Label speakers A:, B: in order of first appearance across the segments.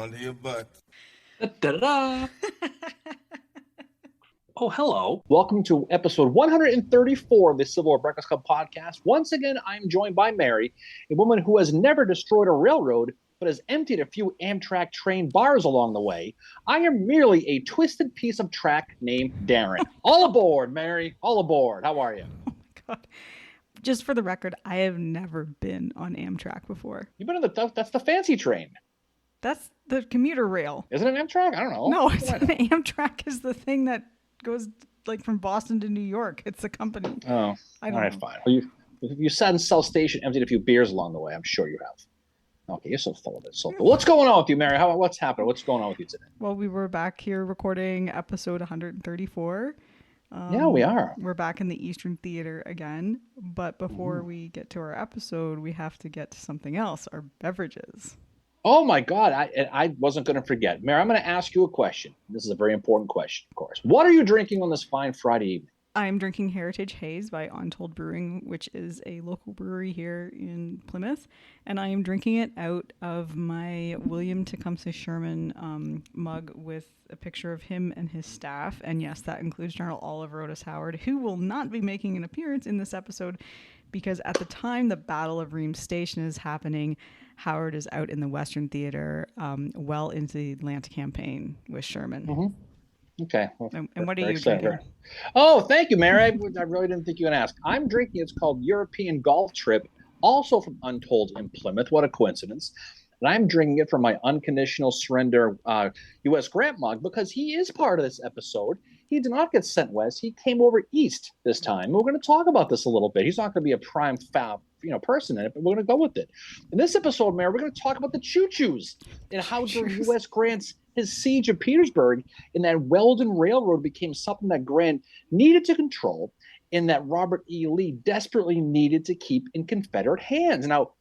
A: under your butt.
B: Da-da-da. Oh, hello. Welcome to episode 134 of the Civil War Breakfast Club podcast. Once again, I'm joined by Mary, a woman who has never destroyed a railroad, but has emptied a few Amtrak train bars along the way. I am merely a twisted piece of track named Darren. All aboard, Mary. All aboard. How are you?
C: Oh, my God. Just for the record, I have never been on Amtrak before.
B: You've been on that's the fancy train.
C: That's the commuter rail.
B: Isn't it Amtrak? I don't know.
C: No, it's Amtrak is the thing that goes like from Boston to New York. It's a company.
B: Oh,
C: I don't
B: all right,
C: know.
B: fine. Well, you sat in South Station, emptied a few beers along the way. I'm sure you have. Okay, you're so full of it. So what's going on with you, Mary? What's happening? What's going on with you today?
C: Well, we were back here recording episode 134.
B: Yeah, we are.
C: We're back in the Eastern Theater again. But before we get to our episode, we have to get to something else, our beverages.
B: Oh, my God. I wasn't going to forget. Mary, I'm going to ask you a question. This is a very important question, of course. What are you drinking on this fine Friday evening?
C: I'm drinking Heritage Haze by Untold Brewing, which is a local brewery here in Plymouth. And I am drinking it out of my William Tecumseh Sherman mug with a picture of him and his staff. And yes, that includes General Oliver Otis Howard, who will not be making an appearance in this episode because at the time the Battle of Reams Station is happening, Howard is out in the Western Theater well into the Atlanta campaign with Sherman.
B: Mm-hmm. Okay. Well,
C: and what are you drinking?
B: Oh, thank you, Mary. I really didn't think you would ask. I'm drinking, it's called European Golf Trip, also from Untold in Plymouth. What a coincidence. And I'm drinking it from my unconditional surrender U.S. Grant mug because he is part of this episode. He did not get sent west. He came over east this time. We're going to talk about this a little bit. He's not going to be a prime person in it, but we're going to go with it. In this episode, Mary, we're going to talk about the choo-choos and how during U.S. Grant's his siege of Petersburg in that Weldon Railroad became something that Grant needed to control and that Robert E. Lee desperately needed to keep in Confederate hands. Now,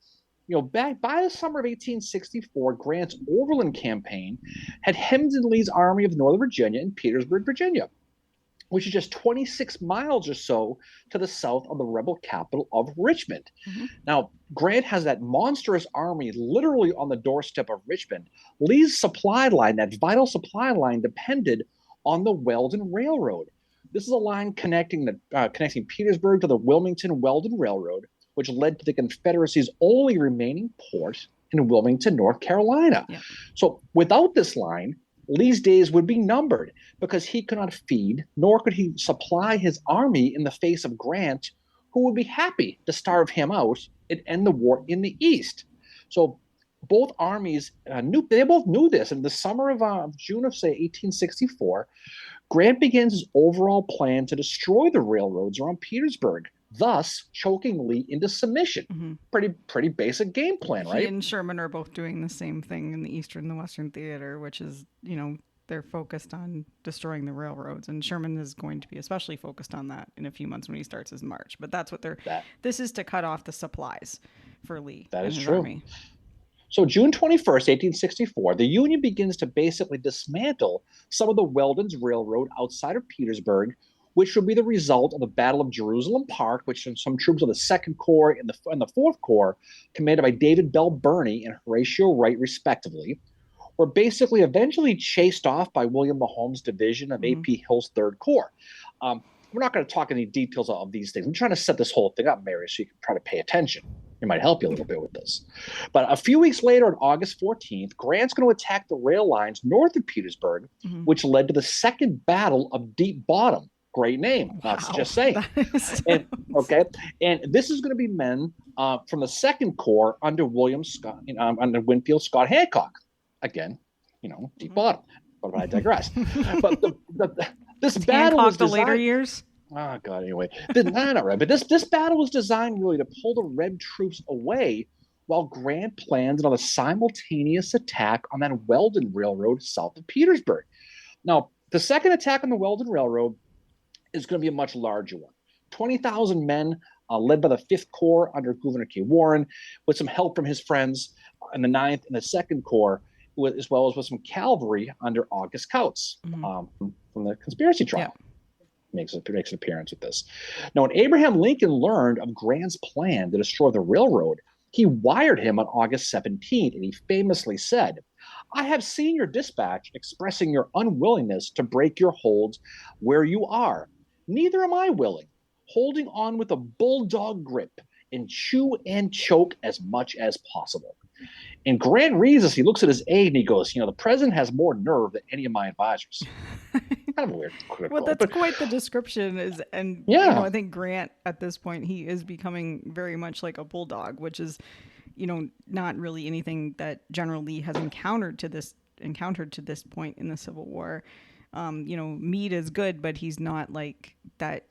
B: back by the summer of 1864, Grant's overland campaign had hemmed in Lee's Army of Northern Virginia in Petersburg, Virginia, which is just 26 miles or so to the south of the rebel capital of Richmond. Mm-hmm. Now, Grant has that monstrous army literally on the doorstep of Richmond. Lee's supply line, that vital supply line, depended on the Weldon Railroad. This is a line connecting Petersburg to the Wilmington-Weldon Railroad, which led to the Confederacy's only remaining port in Wilmington, North Carolina. Yeah. So without this line, Lee's days would be numbered because he could not feed, nor could he supply his army in the face of Grant, who would be happy to starve him out and end the war in the East. So both armies both knew this. In the summer of June of, say, 1864, Grant begins his overall plan to destroy the railroads around Petersburg, thus choking Lee into submission. Mm-hmm. Pretty basic game plan, right?
C: He and Sherman are both doing the same thing in the Eastern and the Western Theater, which is, they're focused on destroying the railroads. And Sherman is going to be especially focused on that in a few months when he starts his march. But that's what this is to cut off the supplies for Lee.
B: That is
C: his
B: true.
C: Army.
B: So June 21st, 1864, the Union begins to basically dismantle some of the Weldon's railroad outside of Petersburg, which would be the result of the Battle of Jerusalem Park, which some troops of the 2nd Corps and the 4th Corps, commanded by David Bell Birney and Horatio Wright, respectively, were basically eventually chased off by William Mahomes' division of A.P. Hill's 3rd Corps. We're not going to talk any details of these things. I'm trying to set this whole thing up, Mary, so you can try to pay attention. It might help you a little bit with this. But a few weeks later, on August 14th, Grant's going to attack the rail lines north of Petersburg, which led to the Second Battle of Deep Bottom. Great name. Wow. That's just saying. And this is going to be men from the 2nd Corps under under Winfield Scott Hancock. Again, Deep Bottom. But I digress. But this battle was
C: the
B: designed,
C: later years.
B: Oh God. Anyway, not right. But this battle was designed really to pull the Red troops away, while Grant plans another simultaneous attack on that Weldon Railroad south of Petersburg. Now, the second attack on the Weldon Railroad is going to be a much larger one. 20,000 men led by the 5th Corps under Gouverneur K. Warren, with some help from his friends in the 9th and the 2nd Corps, as well as with some cavalry under August Kautz from the conspiracy trial. Yeah. Makes an appearance with this. Now, when Abraham Lincoln learned of Grant's plan to destroy the railroad, he wired him on August 17th, and he famously said, I have seen your dispatch expressing your unwillingness to break your holds where you are. Neither am I willing, holding on with a bulldog grip and chew and choke as much as possible. And Grant reads this, he looks at his aide and he goes, the president has more nerve than any of my advisors. Kind of a weird
C: Well,
B: quote,
C: that's
B: but
C: quite the description.
B: yeah.
C: I think Grant at this point, he is becoming very much like a bulldog, which is, not really anything that General Lee has encountered to this point in the Civil War. Meade is good, but he's not like that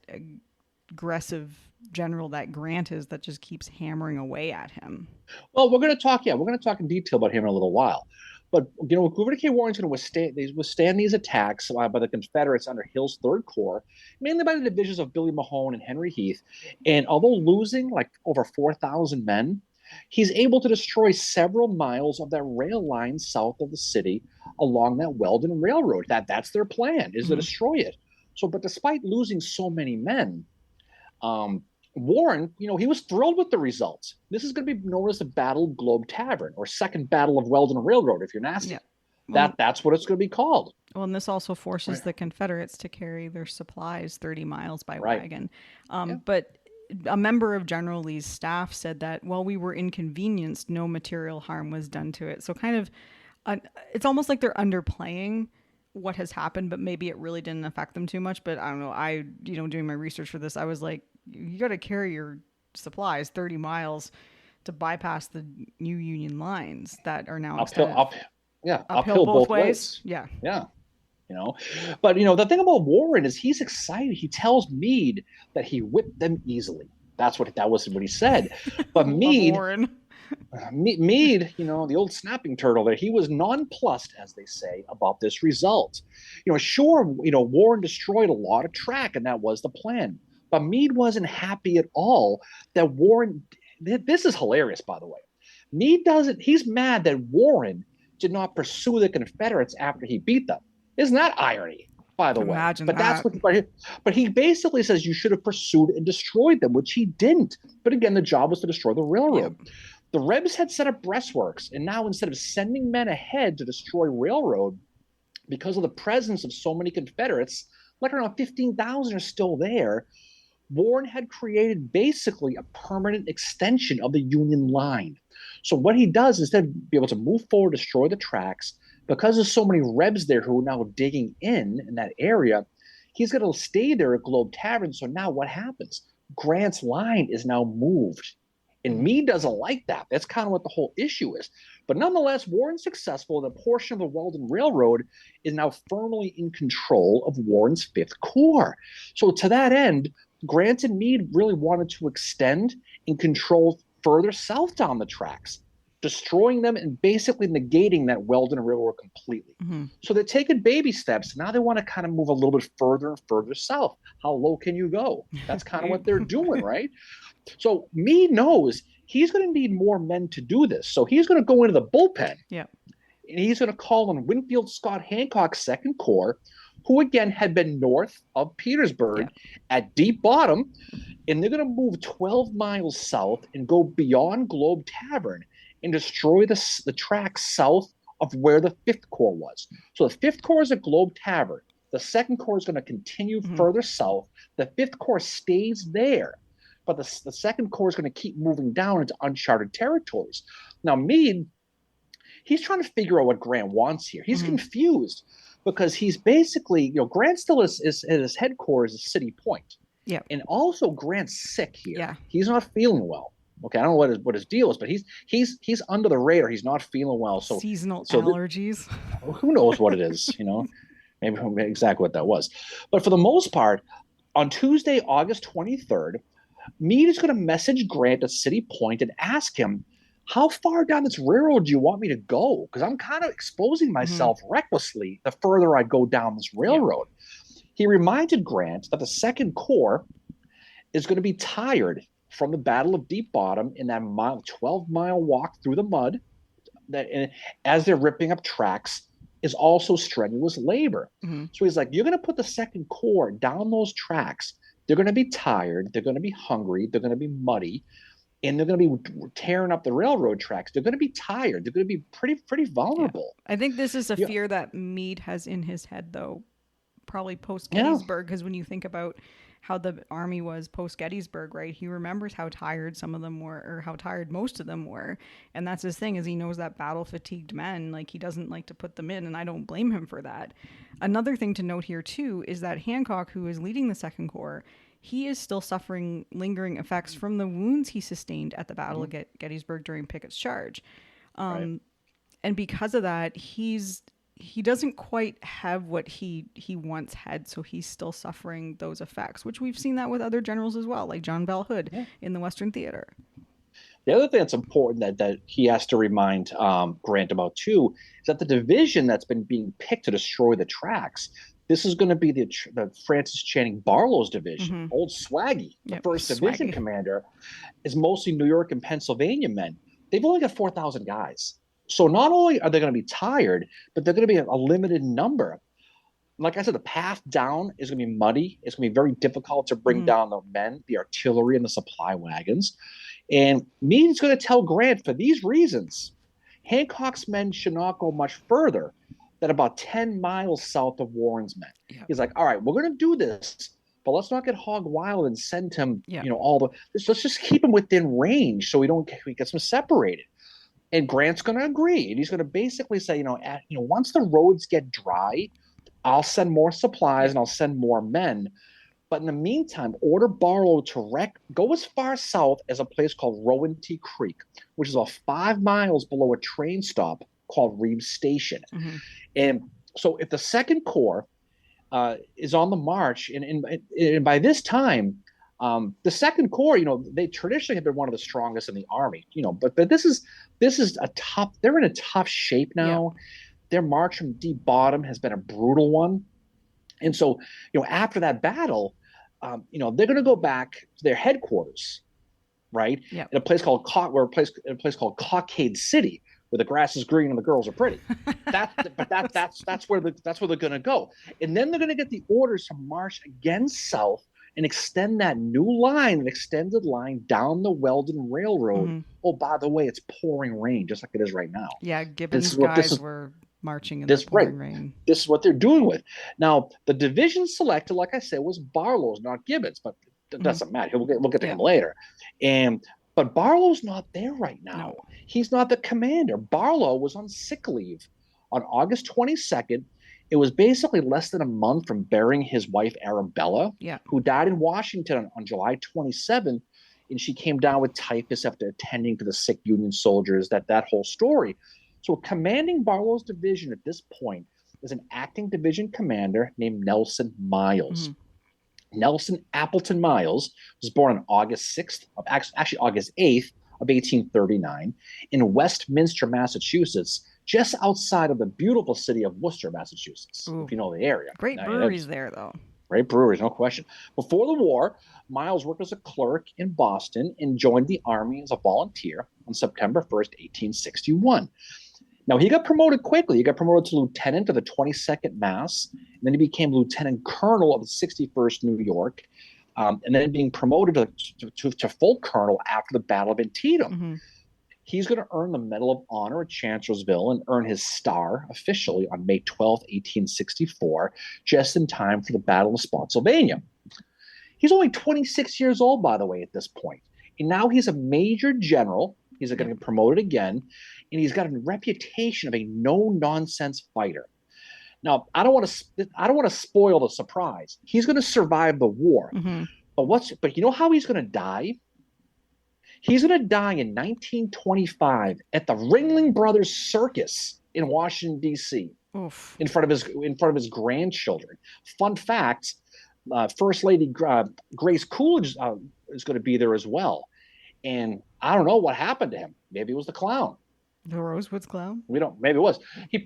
C: aggressive general that Grant is, that just keeps hammering away at him.
B: Well, we're going to talk. Yeah, we're going to talk in detail about him in a little while. But Guvernor K. Warren's going to withstand these attacks by the Confederates under Hill's Third Corps, mainly by the divisions of Billy Mahone and Henry Heath. And although losing like over 4,000 men, he's able to destroy several miles of that rail line south of the city along that Weldon Railroad. That's their plan, is to destroy it. So, but despite losing so many men, Warren, he was thrilled with the results. This is going to be known as the Battle of Globe Tavern, or Second Battle of Weldon Railroad, if you're nasty. Yeah. Well, that's what it's going to be called.
C: Well, and this also forces the Confederates to carry their supplies 30 miles by wagon. But a member of General Lee's staff said that while we were inconvenienced, no material harm was done to it. So kind of, it's almost like they're underplaying what has happened, but maybe it really didn't affect them too much. But I don't know. Doing my research for this, I was like, you got to carry your supplies 30 miles to bypass the new Union lines that are now
B: uphill both ways.
C: Yeah.
B: But the thing about Warren is he's excited. He tells Meade that he whipped them easily. That was what he said. But Meade, the old snapping turtle there, he was nonplussed, as they say, about this result. Sure, Warren destroyed a lot of track, and that was the plan. But Meade wasn't happy at all that Warren, this is hilarious, by the way. He's mad that Warren did not pursue the Confederates after he beat them. Isn't that irony, by the way?
C: Imagine
B: but
C: that.
B: But he basically says you should have pursued and destroyed them, which he didn't. But again, the job was to destroy the railroad. Yep. The Rebs had set up breastworks, and now instead of sending men ahead to destroy railroad, because of the presence of so many Confederates, like around 15,000 are still there, Warren had created basically a permanent extension of the Union line. So what he does, instead of be able to move forward, destroy the tracks, because there's so many Rebs there who are now digging in that area, he's going to stay there at Globe Tavern. So now what happens? Grant's line is now moved. And Meade doesn't like that. That's kind of what the whole issue is. But nonetheless, Warren's successful, and a portion of the Weldon Railroad is now firmly in control of Warren's Fifth Corps. So to that end, Grant and Meade really wanted to extend and control further south down the tracks, destroying them and basically negating that Weldon Railroad completely. Mm-hmm. So they're taking baby steps. Now they want to kind of move a little bit further and further south. How low can you go? That's kind of what they're doing, right? So Meade knows he's going to need more men to do this. So he's going to go into the bullpen.
C: Yeah.
B: And he's going to call on Winfield Scott Hancock's Second Corps, who again had been north of Petersburg at Deep Bottom. And they're going to move 12 miles south and go beyond Globe Tavern and destroy the tracks south of where the Fifth Corps was. So the Fifth Corps is at Globe Tavern. The Second Corps is going to continue further south. The Fifth Corps stays there. But the Second Corps is going to keep moving down into uncharted territories. Now, Meade, he's trying to figure out what Grant wants here. He's confused because he's basically, Grant still is at his headquarters is City Point.
C: Yeah.
B: And also Grant's sick here.
C: Yeah.
B: He's not feeling well. Okay, I don't know what his deal is, but he's under the radar. He's not feeling well. So
C: seasonal allergies.
B: Who knows what it is, maybe exactly what that was. But for the most part, on Tuesday, August 23rd, Meade is going to message Grant at City Point and ask him, how far down this railroad do you want me to go? Because I'm kind of exposing myself recklessly the further I go down this railroad. Yeah. He reminded Grant that the Second Corps is going to be tired from the Battle of Deep Bottom in that 12-mile walk through the mud that, as they're ripping up tracks, is also strenuous labor. Mm-hmm. So he's like, you're going to put the Second Corps down those tracks. They're going to be tired. They're going to be hungry. They're going to be muddy. and they're going to be tearing up the railroad tracks. They're going to be tired. They're going to be pretty
C: Yeah.
B: vulnerable.
C: I think this is a
B: Yeah,
C: fear that Meade has in his head, though, probably post
B: yeah,
C: Gettysburg, because when you think about how the army was post Gettysburg, right? He remembers how tired some of them were, or how tired most of them were, and that's his thing. Is he knows that battle fatigued men, like he doesn't like to put them in, and I don't blame him for that. Another thing to note here too is that Hancock, who is leading the Second Corps, he is still suffering lingering effects from the wounds he sustained at the Battle of Gettysburg during Pickett's charge.
B: right.
C: And because of that, he doesn't quite have what he once had, so he's still suffering those effects, which we've seen that with other generals as well, like John Bell Hood
B: Yeah.
C: in the Western Theater.
B: The other thing that's important that he has to remind Grant about too is that the division that's been being picked to destroy the tracks, this is going to be the Francis Channing Barlow's division. Old Swaggy, the first division commander, is mostly New York and Pennsylvania men. They've only got 4,000 guys. So not only are they going to be tired, but they're going to be a limited number. Like I said, the path down is going to be muddy. It's going to be very difficult to bring down the men, the artillery, and the supply wagons. And Meade's going to tell Grant, for these reasons, Hancock's men should not go much further than about 10 miles south of Warren's men. Yep. He's like, all right, we're going to do this, but let's not get hog wild and send him, let's just keep him within range so we get them separated. And Grant's going to agree. And he's going to basically say, once the roads get dry, I'll send more supplies and I'll send more men. But in the meantime, order Barlow to go as far south as a place called Rowanty Creek, which is about 5 miles below a train stop called Reams Station. And so if the Second Corps is on the march, and by this time, the Second Corps, they traditionally have been one of the strongest in the army, but this is a tough. They're in a tough shape now. Their march from deep bottom has been a brutal one, and so after that battle, they're going to go back to their headquarters, right? In a place called Cockade City, where the grass is green and the girls are pretty. That's where they're going to go, and then they're going to get the orders to march again south and extend that new line, an extended line down the Weldon Railroad. Oh, by the way, it's pouring rain, just like it is right now.
C: Yeah, Gibbon's guys were marching in the pouring rain.
B: This is what they're doing with. Now, the division selected, like I said, was Barlow's, not Gibbon's, but it doesn't matter. We'll get to him later. But Barlow's not there right now. No. He's not the commander. Barlow was on sick leave on August 22nd. It was basically less than a month from burying his wife, Arabella, who died in Washington on July 27th. And she came down with typhus after attending to the sick Union soldiers, that whole story. So commanding Barlow's division at this point is an acting division commander named Nelson Miles. Nelson Appleton Miles was born on August 6th, actually August 8th of 1839 in Westminster, Massachusetts, just outside of the beautiful city of Worcester, Massachusetts, if you know the area.
C: Great breweries there, though.
B: Great breweries, no question. Before the war, Miles worked as a clerk in Boston and joined the Army as a volunteer on September 1st, 1861. Now, he got promoted quickly. He got promoted to lieutenant of the 22nd Mass, and then he became lieutenant colonel of the 61st New York, and then being promoted to full colonel after the Battle of Antietam. He's going to earn the Medal of Honor at Chancellorsville and earn his star officially on May 12, 1864, just in time for the Battle of Spotsylvania. He's only 26 years old, by the way, at this point. And now he's a major general. He's going to get promoted again, and he's got a reputation of a no-nonsense fighter. Now, I don't want to spoil the surprise. He's going to survive the war. But you know how he's going to die? He's going to die in 1925 at the Ringling Brothers Circus in Washington, D.C., in front of his grandchildren. Fun fact, First Lady Grace Coolidge is going to be there as well. And I don't know what happened to him. Maybe it was the clown.
C: The Rosewoods clown?
B: Maybe it was.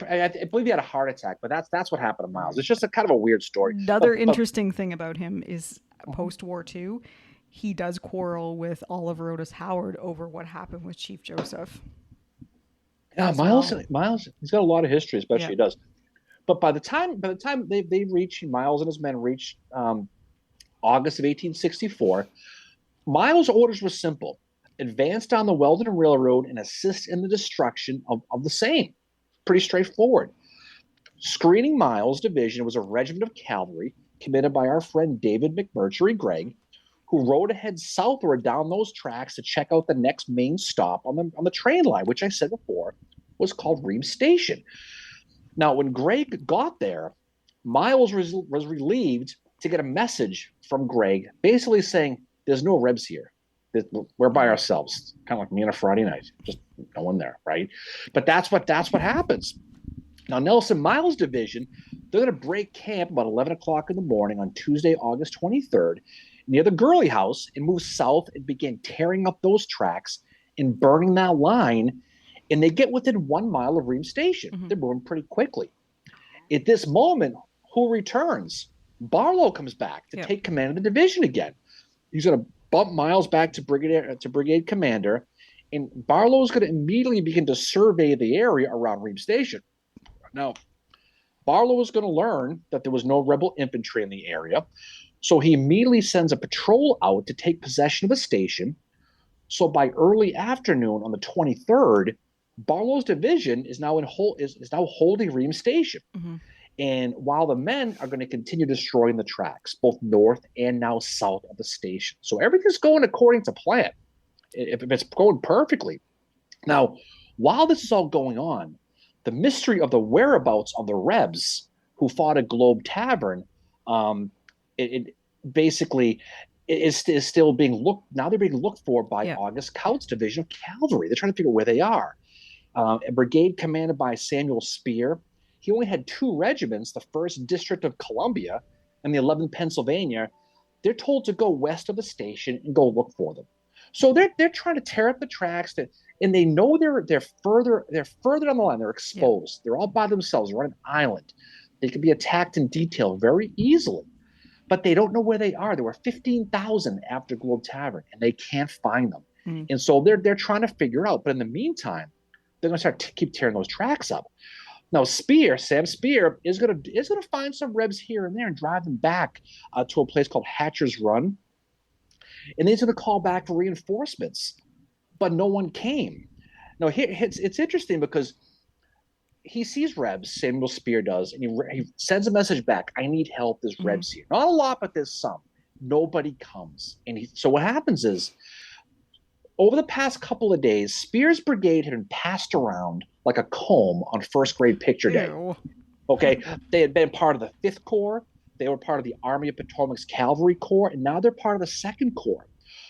B: I believe he had a heart attack, but that's what happened to Miles. It's just a kind of a weird story.
C: Another interesting thing about him is post-war II, he does quarrel with Oliver Otis Howard over what happened with Chief Joseph.
B: Yeah, Miles, he's got a lot of history, especially he does. But by the time they reach, Miles and his men reach August of 1864, Miles' orders were simple. advance down the Weldon Railroad and assist in the destruction of the same. Pretty straightforward. Screening Miles' division was a regiment of cavalry commanded by our friend David McMurtry Gregg, who rode ahead southward down those tracks to check out the next main stop on the train line, which I said before was called Reams Station. Now, when Gregg got there, Miles was relieved to get a message from Gregg basically saying, there's no Rebs here. We're by ourselves, kind of like me on a Friday night, just no one there, right? But that's what happens. Now, Nelson Miles' division, they're going to break camp about 11 o'clock in the morning on Tuesday, August 23rd, near the Gurley House, and move south and begin tearing up those tracks and burning that line. And they get within 1 mile of Reams Station. Mm-hmm. They're moving pretty quickly. At this moment, who returns? Barlow comes back to take command of the division again. He's going to bump Miles back to brigade commander, and Barlow is going to immediately begin to survey the area around Reams Station. Now, Barlow is going to learn that there was no rebel infantry in the area, so he immediately sends a patrol out to take possession of the station. So by early afternoon on the 23rd, Barlow's division is now holding Reams Station. Mm-hmm. And while the men are going to continue destroying the tracks, both north and now south of the station. So everything's going according to plan, if it's going perfectly. Now, while this is all going on, the mystery of the whereabouts of the Rebs who fought at Globe Tavern, it basically is still being looked. Now they're being looked for by August Coutts' division of cavalry. They're trying to figure out where they are. A brigade commanded by Samuel Spear. He only had 2 regiments, the 1st District of Columbia and the 11th Pennsylvania. They're told to go west of the station and go look for them. So they're trying to tear up the tracks, and they know they're further down the line. They're exposed. They're all by themselves. They're on an island. They can be attacked in detail very easily, but they don't know where they are. There were 15,000 after Globe Tavern, and they can't find them. Mm-hmm. And so they're trying to figure out. But in the meantime, they're going to start to keep tearing those tracks up. Now, Sam Spear is going to find some Rebs here and there and drive them back to a place called Hatcher's Run. And then he's going to call back for reinforcements, but no one came. Now, it's interesting because he sees Rebs, Samuel Spear does, and he sends a message back. I need help. There's Rebs here. Not a lot, but there's some. Nobody comes. So what happens is, over the past couple of days, Spear's brigade had been passed around like a comb on first grade picture day. Ew. Okay, they had been part of the 5th Corps. They were part of the Army of Potomac's Cavalry Corps, and now they're part of the 2nd Corps.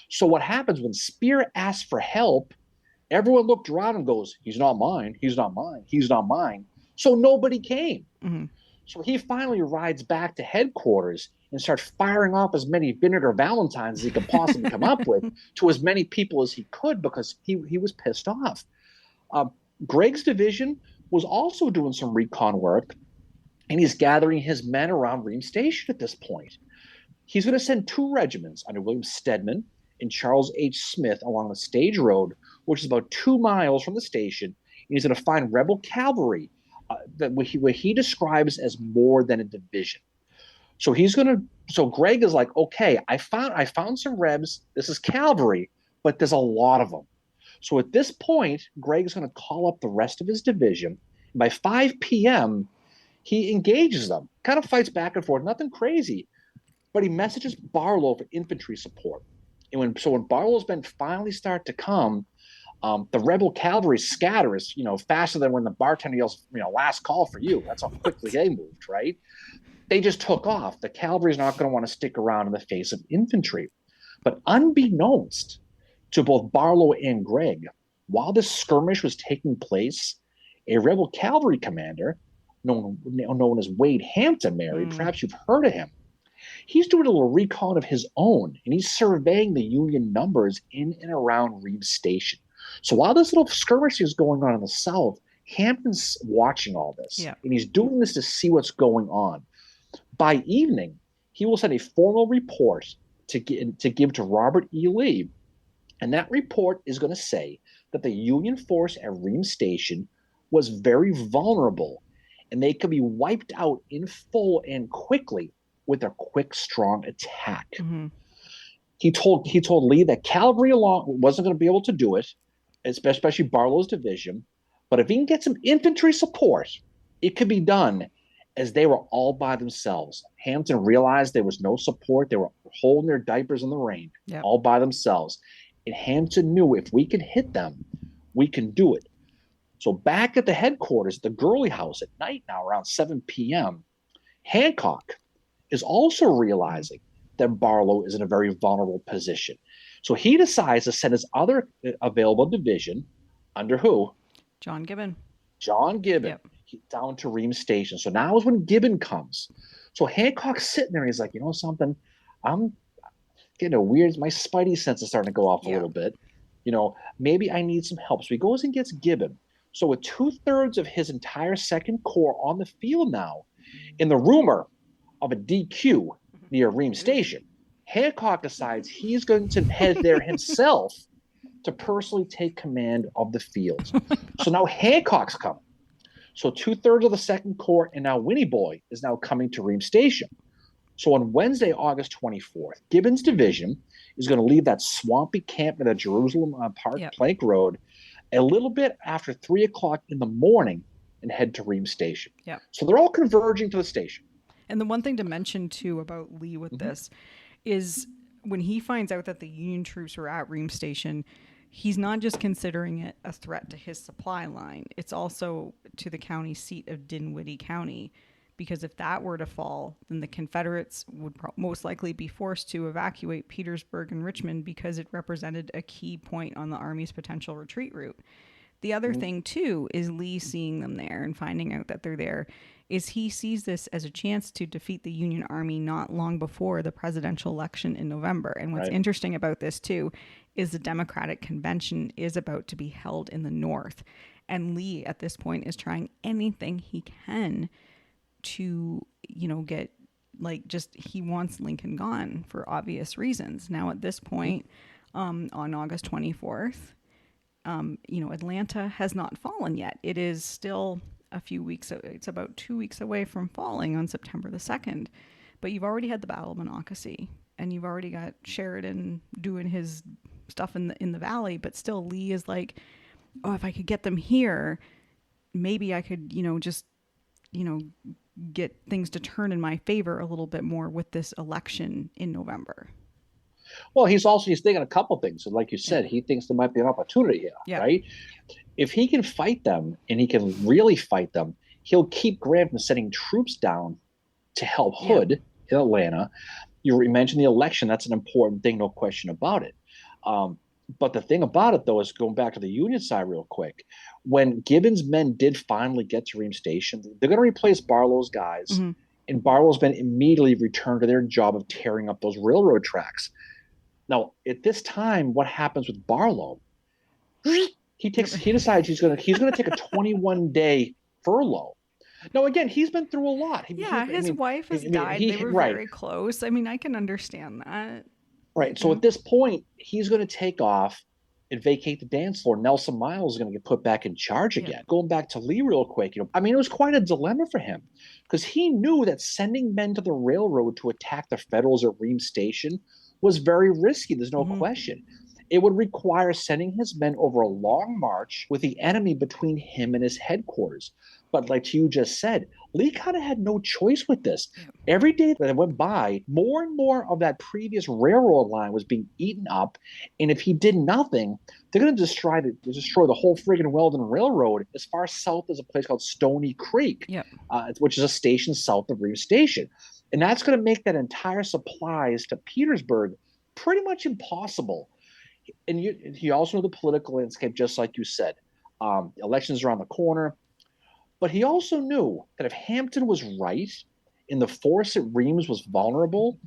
B: So what happens when Spear asks for help, everyone looked around and goes, he's not mine, he's not mine, he's not mine. So nobody came. Mm-hmm. So he finally rides back to headquarters and starts firing off as many Vinegar Valentines as he could possibly come up with to as many people as he could because he was pissed off. Gregg's division was also doing some recon work, and he's gathering his men around Reams Station at this point. He's going to send 2 regiments under William Stedman and Charles H. Smith along the Stage Road, which is about 2 miles from the station. And he's going to find rebel cavalry where he describes as more than a division. So Gregg is like, okay, I found some Rebs. This is cavalry, but there's a lot of them. So at this point, Gregg is going to call up the rest of his division. By 5 p.m., he engages them, kind of fights back and forth, nothing crazy, but he messages Barlow for infantry support. And when Barlow's men finally start to come, the rebel cavalry scatters, faster than when the bartender yells, last call for you. That's how quickly they moved, right? They just took off. The cavalry's not going to want to stick around in the face of infantry. But unbeknownst to both Barlow and Gregg, while this skirmish was taking place, a rebel cavalry commander known as Wade Hampton, Mary, perhaps you've heard of him. He's doing a little recon of his own, and he's surveying the Union numbers in and around Reams Station. So while this little skirmish is going on in the south, Hampton's watching all this, and he's doing this to see what's going on. By evening, he will send a formal report to give to Robert E. Lee, and that report is going to say that the Union force at Reams Station was very vulnerable, and they could be wiped out in full and quickly with a quick, strong attack. Mm-hmm. He told Lee that cavalry along wasn't going to be able to do it, especially Barlow's division. But if he can get some infantry support, it could be done. As they were all by themselves, Hampton realized there was no support. They were holding their diapers in the rain,
C: Yep.
B: all by themselves. And Hampton knew if we can hit them, we can do it. So back at the headquarters, the Gurley House at night now, around 7 p.m., Hancock is also realizing that Barlow is in a very vulnerable position. So he decides to send his other available division under who?
C: John Gibbon.
B: John Gibbon.
C: Yep.
B: Down to Reams Station. So now is when Gibbon comes. So Hancock's sitting there. He's like, you know something? I'm getting a weird, my spidey sense is starting to go off a little bit. Maybe I need some help. So he goes and gets Gibbon. So with 2/3 of his entire Second Corps on the field now, in the rumor of a DQ near Reams Station, Hancock decides he's going to head there himself to personally take command of the field. So now Hancock's coming. So 2/3 of the Second Corps and now Winnie Boy is now coming to Reams Station. So on Wednesday, August 24th, Gibbon's division is going to leave that swampy camp at the Jerusalem Park Plank Road a little bit after 3 o'clock in the morning and head to Reams Station.
C: Yeah.
B: So they're all converging to the station.
C: And the one thing to mention too about Lee with this is when he finds out that the Union troops were at Reams Station, he's not just considering it a threat to his supply line. It's also to the county seat of Dinwiddie County, because if that were to fall, then the Confederates would most likely be forced to evacuate Petersburg and Richmond because it represented a key point on the Army's potential retreat route. The other thing, too, is Lee seeing them there and finding out that they're there, is he sees this as a chance to defeat the Union Army not long before the presidential election in November. And what's interesting about this, too, is the Democratic Convention is about to be held in the North. And Lee, at this point, is trying anything he can to, get, he wants Lincoln gone for obvious reasons. Now, at this point, on August 24th, Atlanta has not fallen yet. It is still a few weeks. It's about 2 weeks away from falling on September the 2nd. But you've already had the Battle of Monocacy, and you've already got Sheridan doing his stuff in the valley. But still, Lee is like, oh, if I could get them here, maybe I could, get things to turn in my favor a little bit more with this election in November.
B: Well, he's thinking a couple things. And like you said, he thinks there might be an opportunity here, right? If he can fight them and he can really fight them, he'll keep Grant from sending troops down to help Hood in Atlanta. You mentioned the election. That's an important thing, no question about it. But the thing about it, though, is going back to the Union side real quick. When Gibbon's men did finally get to Reams Station, they're going to replace Barlow's guys. Mm-hmm. And Barlow's men immediately returned to their job of tearing up those railroad tracks. Now, at this time, what happens with Barlow? He decides he's going to take a 21-day furlough. Now, again, he's been through a lot.
C: His wife has died. They were very close. I mean, I can understand that.
B: Right. So at this point, he's going to take off and vacate the dance floor. Nelson Miles is going to get put back in charge again. Going back to Lee real quick, it was quite a dilemma for him because he knew that sending men to the railroad to attack the Federals at Reams Station was very risky. There's no question. It would require sending his men over a long march with the enemy between him and his headquarters. But like you just said, Lee kind of had no choice with this. Every day that went by, more and more of that previous railroad line was being eaten up. And if he did nothing, they're going to destroy the whole friggin' Weldon Railroad as far south as a place called Stony Creek, which is a station south of Reams Station. And that's going to make that entire supplies to Petersburg pretty much impossible. And you also know the political landscape, just like you said. Elections are around the corner. But he also knew that if Hampton was right and the force at Reams was vulnerable,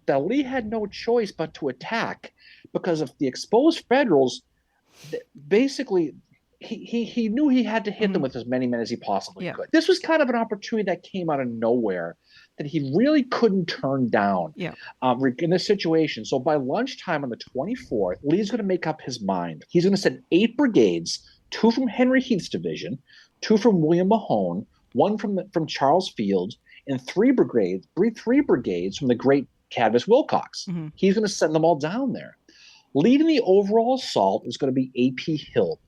B: that Lee had no choice but to attack. Because if the exposed Federals, basically, he knew he had to hit them with as many men as he possibly could. This was kind of an opportunity that came out of nowhere that he really couldn't turn down in this situation. So by lunchtime on the 24th, Lee's going to make up his mind. He's going to send 8 brigades, 2 from Henry Heath's division, 2 from William Mahone, 1 from Charles Field, and 3 brigades from the great Cadmus Wilcox.
C: Mm-hmm.
B: He's going to send them all down there. Leading the overall assault is going to be A.P. Hill,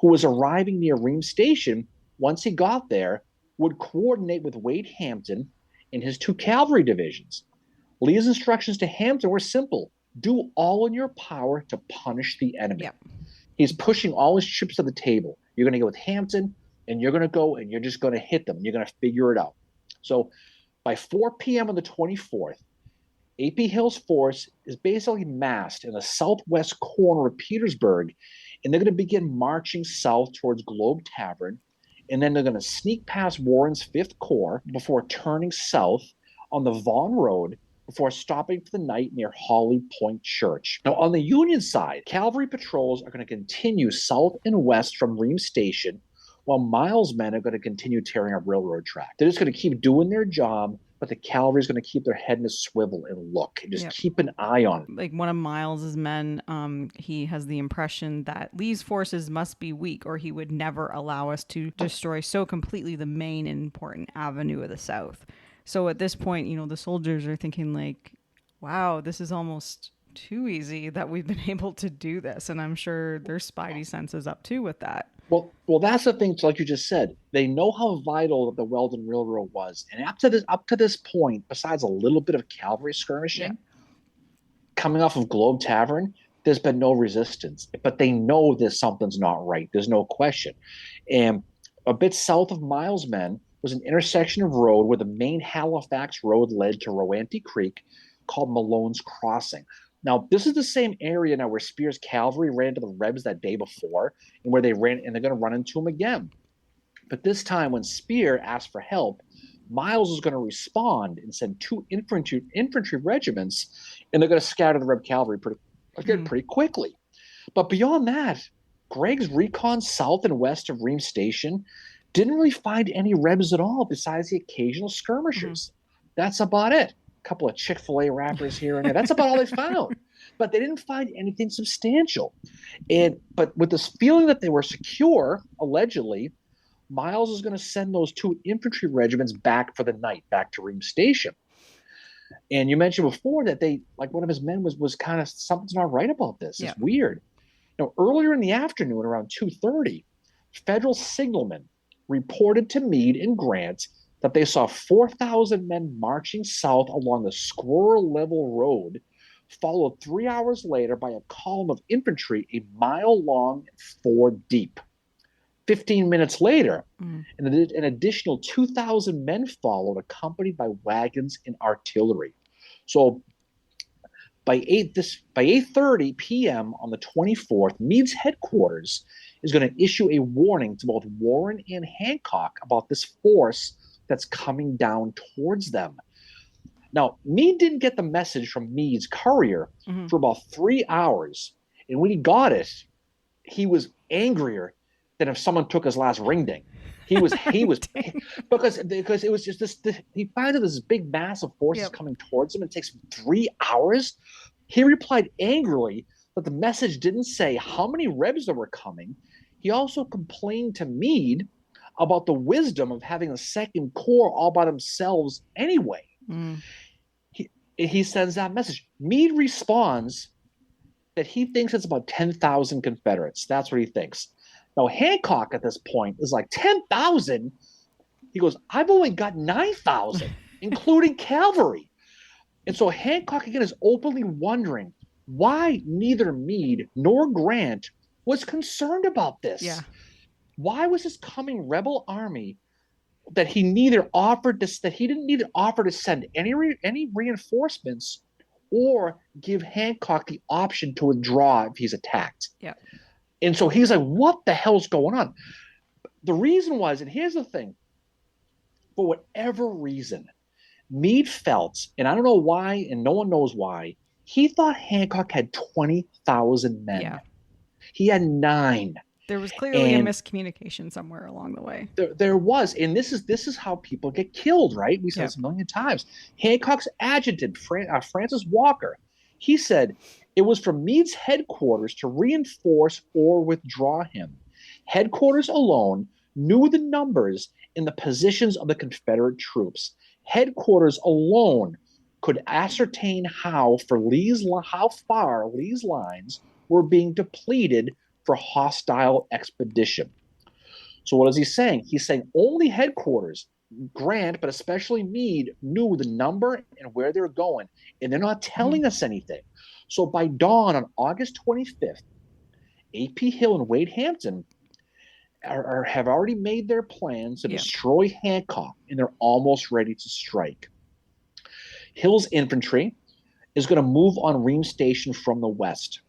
B: who was arriving near Reams Station. Once he got there, would coordinate with Wade Hampton and his 2 cavalry divisions. Lee's instructions to Hampton were simple: do all in your power to punish the enemy.
C: Yep.
B: He's pushing all his chips to the table. You're going to go with Hampton, and you're going to go and you're just going to hit them. You're going to figure it out. So by 4 p.m. on the 24th, A.P. Hill's force is basically massed in the southwest corner of Petersburg, and they're going to begin marching south towards Globe Tavern, and then they're going to sneak past Warren's 5th Corps before turning south on the Vaughan Road before stopping for the night near Holly Point Church. Now, on the Union side, cavalry patrols are going to continue south and west from Reams Station, while Miles' men are going to continue tearing up railroad track. They're just going to keep doing their job, but the cavalry is going to keep their head in a swivel and look and just keep an eye on it.
C: Like one of Miles's men, he has the impression that Lee's forces must be weak, or he would never allow us to destroy so completely the main and important avenue of the South. So at this point, you know, the soldiers are thinking like, wow, this is almost too easy that we've been able to do this. And I'm sure their spidey sense is up too with that.
B: Well, that's the thing. Like you just said, they know how vital the Weldon Railroad was, and up to this point, besides a little bit of cavalry skirmishing, coming off of Globe Tavern, there's been no resistance. But they know there's something's not right. There's no question. And a bit south of Miles' men was an intersection of road where the main Halifax road led to Rowanty Creek, called Malone's Crossing. Now, this is the same area now where Spear's cavalry ran into the Rebs that day before, and where they ran, and they're going to run into them again. But this time, when Spear asked for help, Miles is going to respond and send 2 infantry regiments, and they're going to scatter the Reb cavalry pretty quickly. But beyond that, Gregg's recon south and west of Reams Station didn't really find any Rebs at all, besides the occasional skirmishers. That's about it. Couple of Chick-fil-A wrappers here and there. That's about all they found. But they didn't find anything substantial. But with this feeling that they were secure, allegedly, Miles is going to send those 2 infantry regiments back for the night, back to Reams Station. And you mentioned before that one of his men was kind of, something's not right about this. It's weird. Now, earlier in the afternoon, around 2:30, federal signalmen reported to Meade and Grant that they saw 4,000 men marching south along the Squirrel Level Road, followed 3 hours later by a column of infantry a mile long and 4 deep. 15 minutes later, an additional 2,000 men followed, accompanied by wagons and artillery. So by 8:30 p.m. on the 24th, Meade's headquarters is going to issue a warning to both Warren and Hancock about this force that's coming down towards them. Now, Meade didn't get the message from Meade's courier for about 3 hours. And when he got it, he was angrier than if someone took his last ring ding. He was because it was just this he finds this big mass of forces coming towards him. It takes 3 hours. He replied angrily that the message didn't say how many Rebs there were coming. He also complained to Meade about the wisdom of having a second corps all by themselves anyway. He sends that message. Meade responds that he thinks it's about 10,000 Confederates. That's what he thinks. Now, Hancock at this point is like, 10,000? He goes, I've only got 9,000, including cavalry. And so Hancock, again, is openly wondering why neither Meade nor Grant was concerned about this.
C: Yeah.
B: Why was this coming rebel army that he didn't either offer to send any reinforcements or give Hancock the option to withdraw if he's attacked?
C: Yeah.
B: And so he's like, what the hell's going on? The reason was, and here's the thing, for whatever reason, Meade felt, and I don't know why, and no one knows why, he thought Hancock had 20,000 men.
C: Yeah.
B: He had 9.
C: There was clearly a miscommunication somewhere along the way.
B: There was, and this is how people get killed, right? We said this a million times. Hancock's adjutant, Francis Walker, he said it was from Meade's headquarters to reinforce or withdraw him. Headquarters alone knew the numbers and the positions of the Confederate troops. Headquarters alone could ascertain how far Lee's lines were being depleted for hostile expedition. So what is he saying? He's saying only headquarters, Grant, but especially Meade, knew the number and where they're going, and they're not telling us anything. So by dawn on August 25th, A.P. Hill and Wade Hampton have already made their plans to destroy Hancock, and they're almost ready to strike. Hill's infantry is going to move on Reams Station from the west,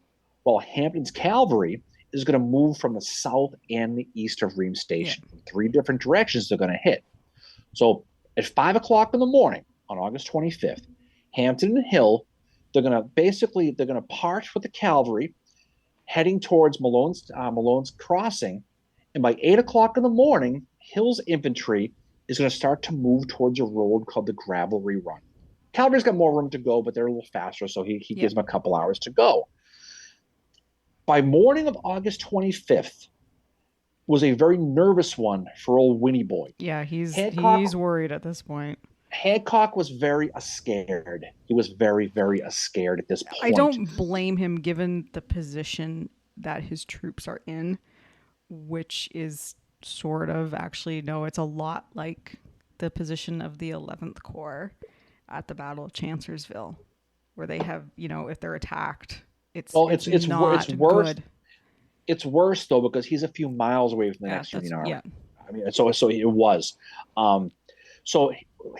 B: while Hampton's cavalry is going to move from the south and the east of Reams Station. Yeah. 3 different directions they're going to hit. So at 5 o'clock in the morning on August 25th, Hampton and Hill, they're going to part with the cavalry heading towards Malone's Crossing. And by 8 o'clock in the morning, Hill's infantry is going to start to move towards a road called the Gravelry Run. Cavalry's got more room to go, but they're a little faster, so he gives them a couple hours to go. By morning of August 25th was a very nervous one for old Winnie Boy.
C: Yeah, he's worried at this point.
B: Hancock was very scared. He was very, very scared at this point.
C: I don't blame him given the position that his troops are in, which is sort of it's a lot like the position of the 11th Corps at the Battle of Chancellorsville, where they have, if they're attacked, it's worse.
B: Good. It's worse though because he's a few miles away from the next Union Army. Yeah. I mean, so it was. So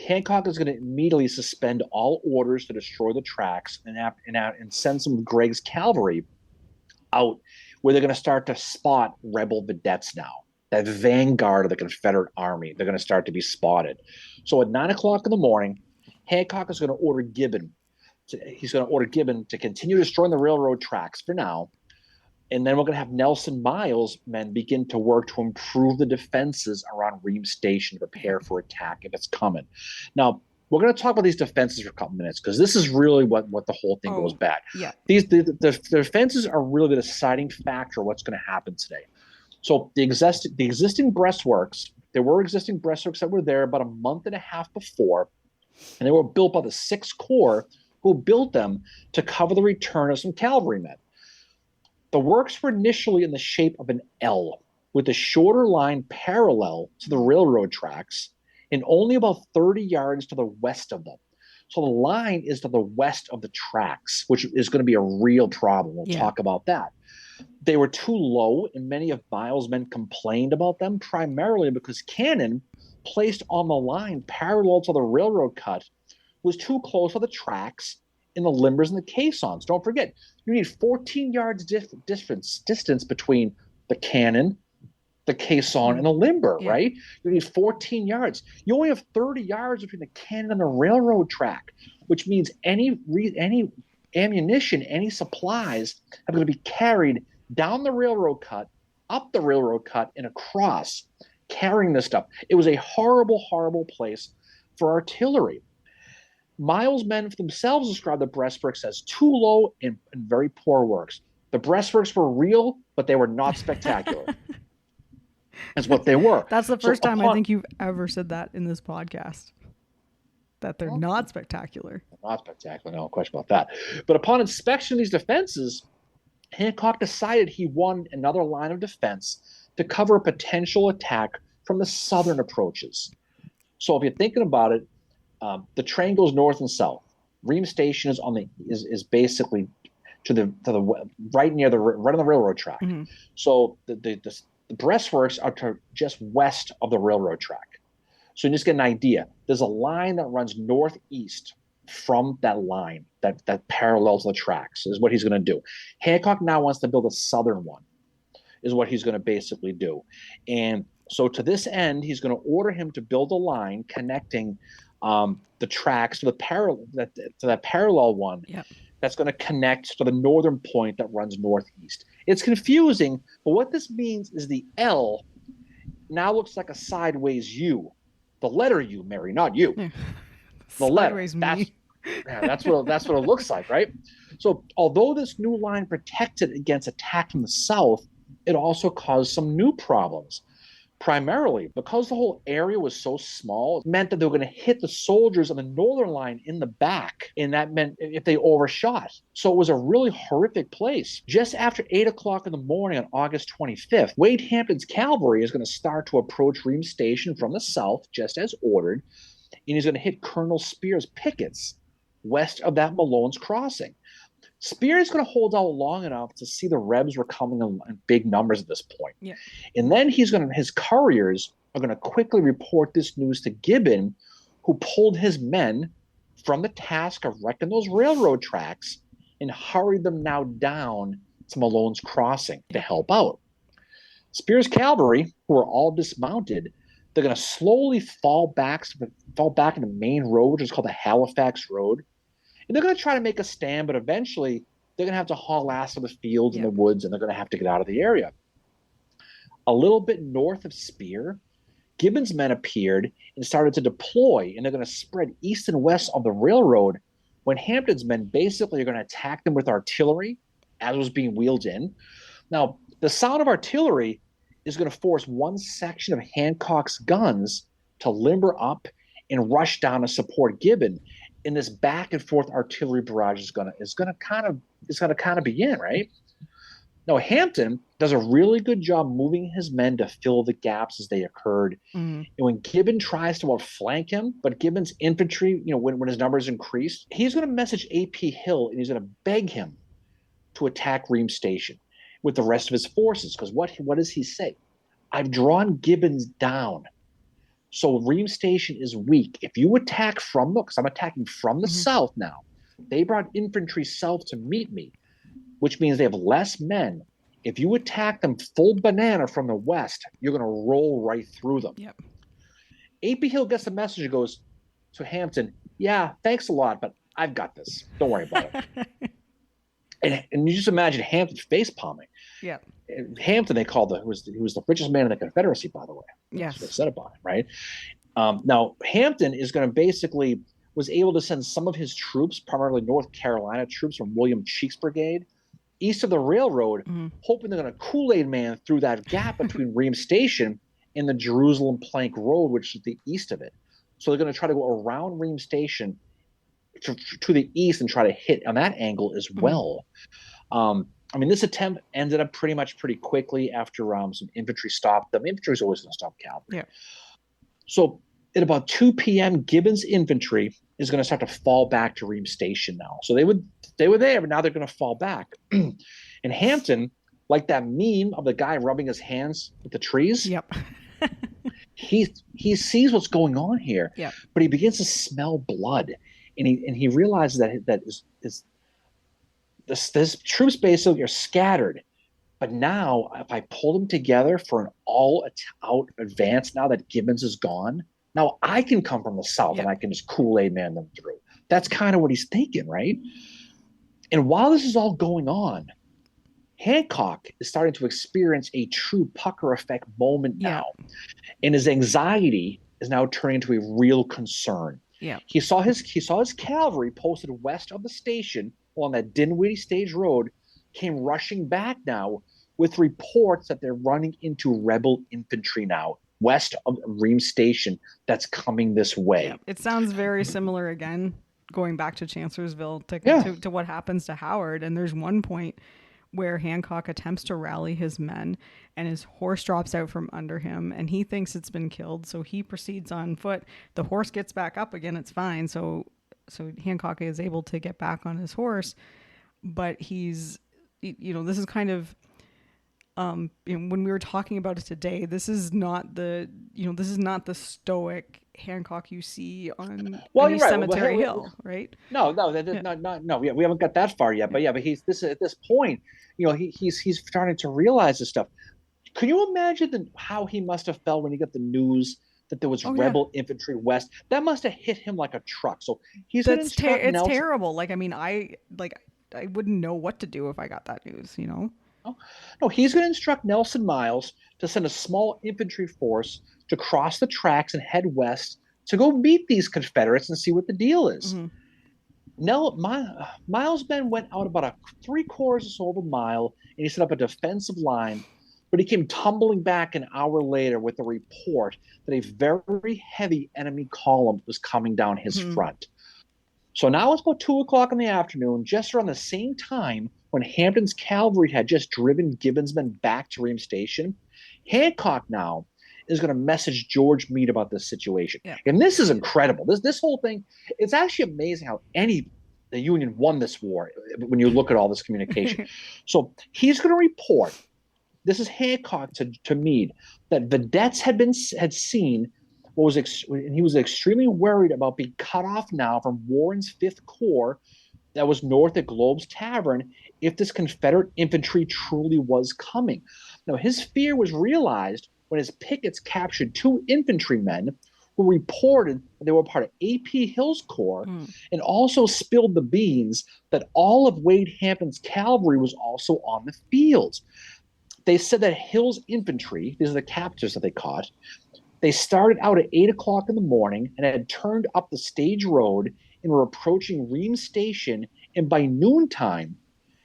B: Hancock is going to immediately suspend all orders to destroy the tracks and send some of Gregg's cavalry out, where they're going to start to spot rebel vedettes now. That vanguard of the Confederate Army, they're going to start to be spotted. So at 9 o'clock in the morning, Hancock is going to order Gibbon. He's going to order Gibbon to continue destroying the railroad tracks for now. And then we're going to have Nelson Miles' men begin to work to improve the defenses around Reams Station to prepare for attack if it's coming. Now, we're going to talk about these defenses for a couple minutes because this is really what the whole thing goes bad.
C: Yeah.
B: The defenses are really the deciding factor of what's going to happen today. So the existing breastworks, there were existing breastworks that were there about a month and a half before, and they were built by the 6th Corps, who built them to cover the return of some cavalrymen. The works were initially in the shape of an L, with a shorter line parallel to the railroad tracks and only about 30 yards to the west of them. So the line is to the west of the tracks, which is going to be a real problem. We'll talk about that. They were too low, and many of Miles' men complained about them, primarily because cannon placed on the line parallel to the railroad cut was too close to the tracks in the limbers and the caissons. Don't forget, you need 14 yards distance between the cannon, the caisson, and the limber, right? You need 14 yards. You only have 30 yards between the cannon and the railroad track, which means any ammunition, any supplies are going to be carried down the railroad cut, up the railroad cut, and across, carrying this stuff. It was a horrible, horrible place for artillery. Miles' men themselves described the breastworks as too low and very poor works. The breastworks were real, but they were not spectacular. That's what they were.
C: That's the first time I think you've ever said that in this podcast. That they're not spectacular.
B: Not spectacular, no question about that. But upon inspection of these defenses, Hancock decided he wanted another line of defense to cover a potential attack from the southern approaches. So if you're thinking about it, the train goes north and south. Reams Station is basically to the right on the railroad track. Mm-hmm. So the breastworks are to just west of the railroad track. So you just get an idea. There's a line that runs northeast from that line that parallels the tracks is what he's going to do. Hancock now wants to build a southern one is what he's going to basically do. And so to this end, he's going to order him to build a line connecting the tracks to that parallel one that's going to connect to the northern point that runs northeast. It's confusing, but what this means is the L now looks like a sideways U. The letter U, Mary, not you. The letter. That's what it looks like, right? So although this new line protected against attack from the south, it also caused some new problems. Primarily because the whole area was so small, it meant that they were going to hit the soldiers on the northern line in the back. And that meant if they overshot. So it was a really horrific place. Just after 8 o'clock in the morning on August 25th, Wade Hampton's cavalry is going to start to approach Reams Station from the south, just as ordered. And he's going to hit Colonel Spear's pickets west of that Malone's Crossing. Spear is going to hold out long enough to see the Rebs were coming in big numbers at this point.
C: Yeah.
B: And then his couriers are going to quickly report this news to Gibbon, who pulled his men from the task of wrecking those railroad tracks and hurried them now down to Malone's Crossing to help out. Spear's cavalry, who are all dismounted, they're going to slowly fall back in the main road, which is called the Halifax Road. And they're going to try to make a stand, but eventually they're going to have to haul ass to the fields and the woods, and they're going to have to get out of the area. A little bit north of Spear, Gibbon's men appeared and started to deploy, and they're going to spread east and west on the railroad when Hampton's men basically are going to attack them with artillery as was being wheeled in. Now, the sound of artillery is going to force one section of Hancock's guns to limber up and rush down to support Gibbon. And this back and forth artillery barrage is gonna kind of begin, right? Now Hampton does a really good job moving his men to fill the gaps as they occurred. And when Gibbon tries to outflank him, but Gibbon's infantry, when his numbers increase, he's going to message A.P. Hill and he's going to beg him to attack Reams Station with the rest of his forces. Because what does he say? I've drawn Gibbons down. So Reams Station is weak. If you attack because I'm attacking from the south now, they brought infantry south to meet me, which means they have less men. If you attack them full banana from the west, you're going to roll right through them.
C: Yep.
B: A.P. Hill gets the message and goes to Hampton, yeah, thanks a lot, but I've got this. Don't worry about it. and you just imagine Hampton face palming.
C: Yeah.
B: Hampton, they called who was the richest man in the Confederacy, by the way.
C: Yes.
B: That's what they said about him, right? Now, Hampton is going to was able to send some of his troops, primarily North Carolina troops from William Cheek's brigade, east of the railroad, hoping they're going to Kool-Aid man through that gap between Reams Station and the Jerusalem Plank Road, which is the east of it. So they're going to try to go around Reams Station to the east and try to hit on that angle as well. This attempt ended up pretty quickly after some infantry stopped them. Infantry is always going to stop cavalry.
C: Yeah. So
B: at about 2 p.m., Gibbon's infantry is going to start to fall back to Reams Station now. So they were there, but now they're going to fall back. And Hampton, like that meme of the guy rubbing his hands with the trees.
C: Yep.
B: he sees what's going on here.
C: Yep.
B: But he begins to smell blood, and he realizes that his troops basically are scattered. But now, if I pull them together for an all-out advance, now that Gibbons is gone, now I can come from the south and I can just Kool-Aid man them through. That's kind of what he's thinking, right? And while this is all going on, Hancock is starting to experience a true pucker effect moment now. And his anxiety is now turning into a real concern.
C: Yeah.
B: He saw his cavalry posted west of the station along that Dinwiddie Stage Road came rushing back now with reports that they're running into rebel infantry now west of Reams Station that's coming this way.
C: Yeah. It sounds very similar again, going back to Chancellorsville to what happens to Howard. And there's one point where Hancock attempts to rally his men and his horse drops out from under him and he thinks it's been killed. So he proceeds on foot. The horse gets back up again. It's fine. So Hancock is able to get back on his horse, but he's, this is kind of, when we were talking about it today, this is not the stoic Hancock you see on Cemetery Hill, right?
B: No, we haven't got that far yet. But he's at this point, he's starting to realize this stuff. Can you imagine how he must have felt when he got the news that there was rebel infantry west? That must have hit him like a truck. So he's
C: it's terrible. I wouldn't know what to do if I got that news,
B: No, he's going to instruct Nelson Miles to send a small infantry force to cross the tracks and head west to go meet these Confederates and see what the deal is. Miles' men went out about 3/4 or so of a mile, and he set up a defensive line but he came tumbling back an hour later with a report that a very heavy enemy column was coming down his
C: Hmm.
B: front. So now it's about 2 o'clock in the afternoon, just around the same time when Hampton's cavalry had just driven Gibbon's men back to Reams Station. Hancock now is going to message George Meade about this situation.
C: Yeah.
B: And this is incredible. This whole thing, it's actually amazing how the Union won this war when you look at all this communication. So he's going to report, this is Hancock to Meade, that vedettes had seen what was and he was extremely worried about being cut off now from Warren's Fifth Corps that was north at Globe's Tavern if this Confederate infantry truly was coming. Now, his fear was realized when his pickets captured two infantrymen who reported that they were part of A.P. Hill's corps and also spilled the beans that all of Wade Hampton's cavalry was also on the field. They said that Hill's infantry, these are the captives that they caught, they started out at 8 o'clock in the morning and had turned up the stage road and were approaching Reams Station. And by noontime,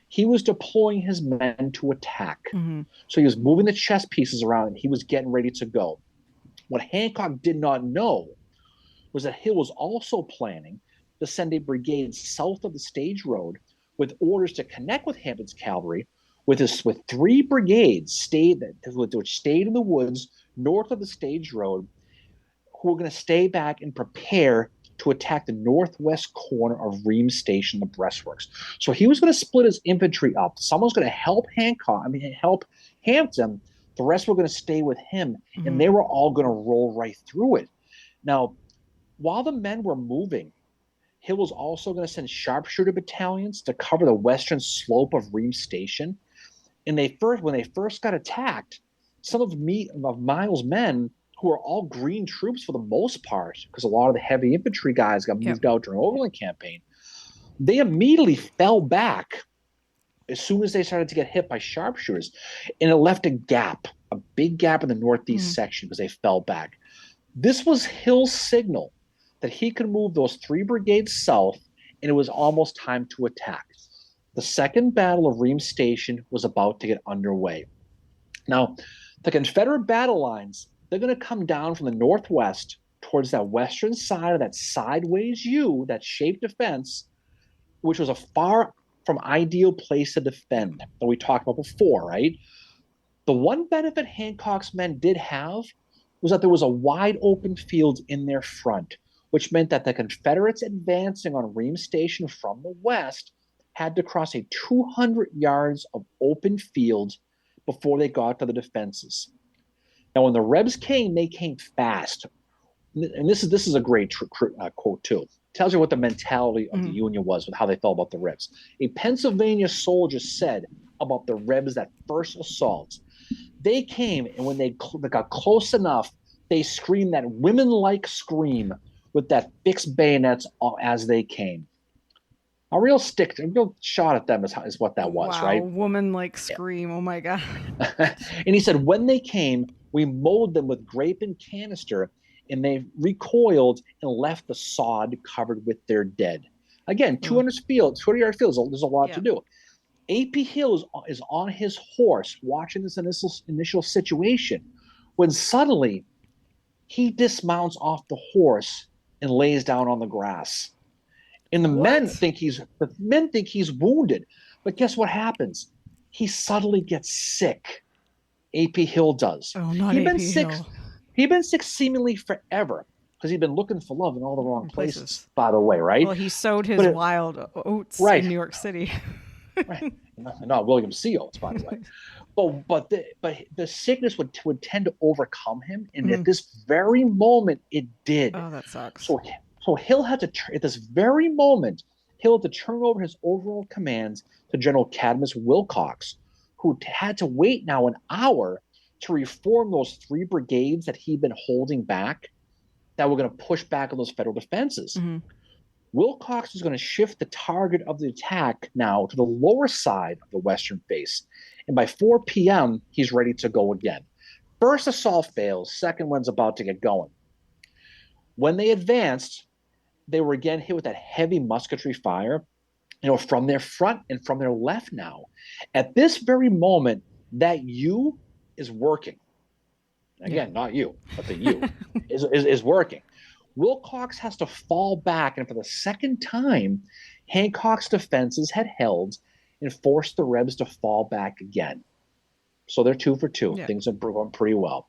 B: he was deploying his men to attack.
C: Mm-hmm.
B: So he was moving the chess pieces around and he was getting ready to go. What Hancock did not know was that Hill was also planning to send a brigade south of the stage road with orders to connect with Hampton's cavalry with three brigades which stayed in the woods north of the stage road, who were going to stay back and prepare to attack the northwest corner of Reams Station, the breastworks. So he was going to split his infantry up. Someone's going to help help Hampton. The rest were going to stay with him, and they were all going to roll right through it. Now, while the men were moving, Hill was also going to send sharpshooter battalions to cover the western slope of Reams Station. And when they first got attacked, some of Miles' men, who are all Green troops for the most part, because a lot of the heavy infantry guys got moved out during Overland Campaign, they immediately fell back as soon as they started to get hit by sharpshooters. And it left a big gap in the northeast section because they fell back. This was Hill's signal that he could move those three brigades south, and it was almost time to attack. The Second Battle of Reams Station was about to get underway. Now, the Confederate battle lines, they're going to come down from the northwest towards that western side of that sideways U, that shaped defense, which was a far from ideal place to defend that we talked about before, right? The one benefit Hancock's men did have was that there was a wide open field in their front, which meant that the Confederates advancing on Reams Station from the west had to cross a 200 yards of open field before they got to the defenses. Now, when the Rebs came, they came fast. And this is a great quote, too. It tells you what the mentality of the Union was with how they felt about the Rebs. A Pennsylvania soldier said about the Rebs that first assault, they came, and when they got close enough, they screamed that women-like scream with that fixed bayonets as they came. A real shot at them is what that was, right?
C: Woman-like scream. Yeah. Oh, my God.
B: And he said, when they came, we mowed them with grape and canister, and they recoiled and left the sod covered with their dead. Again, 200-yard fields, there's a lot to do. A.P. Hill is on his horse watching this initial situation when suddenly he dismounts off the horse and lays down on the grass. And the men think he's wounded. But guess what happens? He suddenly gets sick. A.P. Hill does.
C: Oh, not A.P. Hill.
B: He'd been sick seemingly forever because he'd been looking for love in all the wrong places, by the way, right?
C: Well, he sowed his wild oats in New York City.
B: Right. Not William C. Oates, by the way. But the sickness would tend to overcome him. And at this very moment, it did.
C: Oh, that sucks.
B: So Hill had to, at this very moment, turn over his overall commands to General Cadmus Wilcox, who had to wait now an hour to reform those three brigades that he'd been holding back that were going to push back on those federal defenses. Wilcox is going to shift the target of the attack now to the lower side of the western face. And by 4 p.m., he's ready to go again. First assault fails, second one's about to get going. When they advanced, they were again hit with that heavy musketry fire, from their front and from their left now. At this very moment, that U is working. Again, not you, but the you is working. Wilcox has to fall back, and for the second time, Hancock's defenses had held and forced the Rebs to fall back again. So they're 2 for 2.
C: Yeah.
B: Things are going pretty well.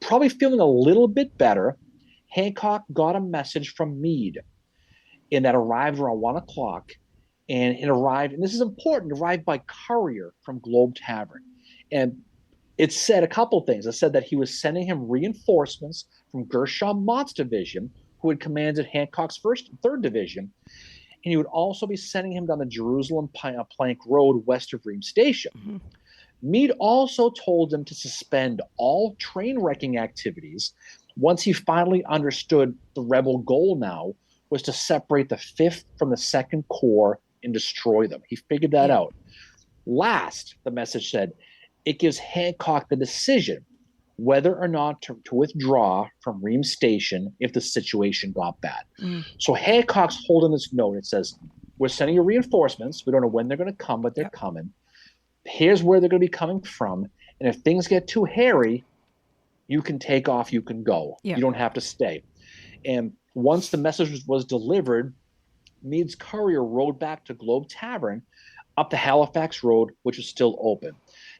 B: Probably feeling a little bit better, Hancock got a message from Meade, and that arrived around 1 o'clock. And it arrived, and this is important, arrived by courier from Globe Tavern. And it said a couple things. It said that he was sending him reinforcements from Gershom Mott's division, who had commanded Hancock's 1st and 3rd Division. And he would also be sending him down the Jerusalem Plank Road west of Reams Station.
C: Mm-hmm.
B: Meade also told him to suspend all train wrecking activities once he finally understood the rebel goal now was to separate the 5th from the 2nd Corps and destroy them. He figured that out. Last, the message said, it gives Hancock the decision whether or not to withdraw from Reams Station if the situation got bad. So Hancock's holding this note. It says, we're sending you reinforcements. We don't know when they're going to come, but they're coming. Here's where they're going to be coming from. And if things get too hairy, you can take off, you can go. You don't have to stay. And once the message was delivered, Meade's courier rode back to Globe Tavern up the Halifax Road, which was still open.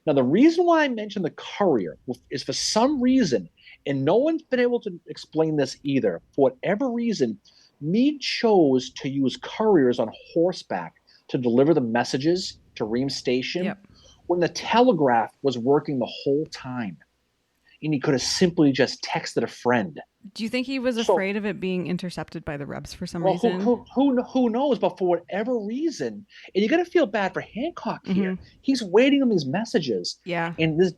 B: Now, the reason why I mentioned the courier is for some reason, and no one's been able to explain this either, for whatever reason, Meade chose to use couriers on horseback to deliver the messages to Reams Station when the telegraph was working the whole time. And he could have simply just texted a friend.
C: Do you think he was afraid of it being intercepted by the Rebs for some reason?
B: Who knows? But for whatever reason, and you got to feel bad for Hancock here. He's waiting on these messages.
C: Yeah.
B: And this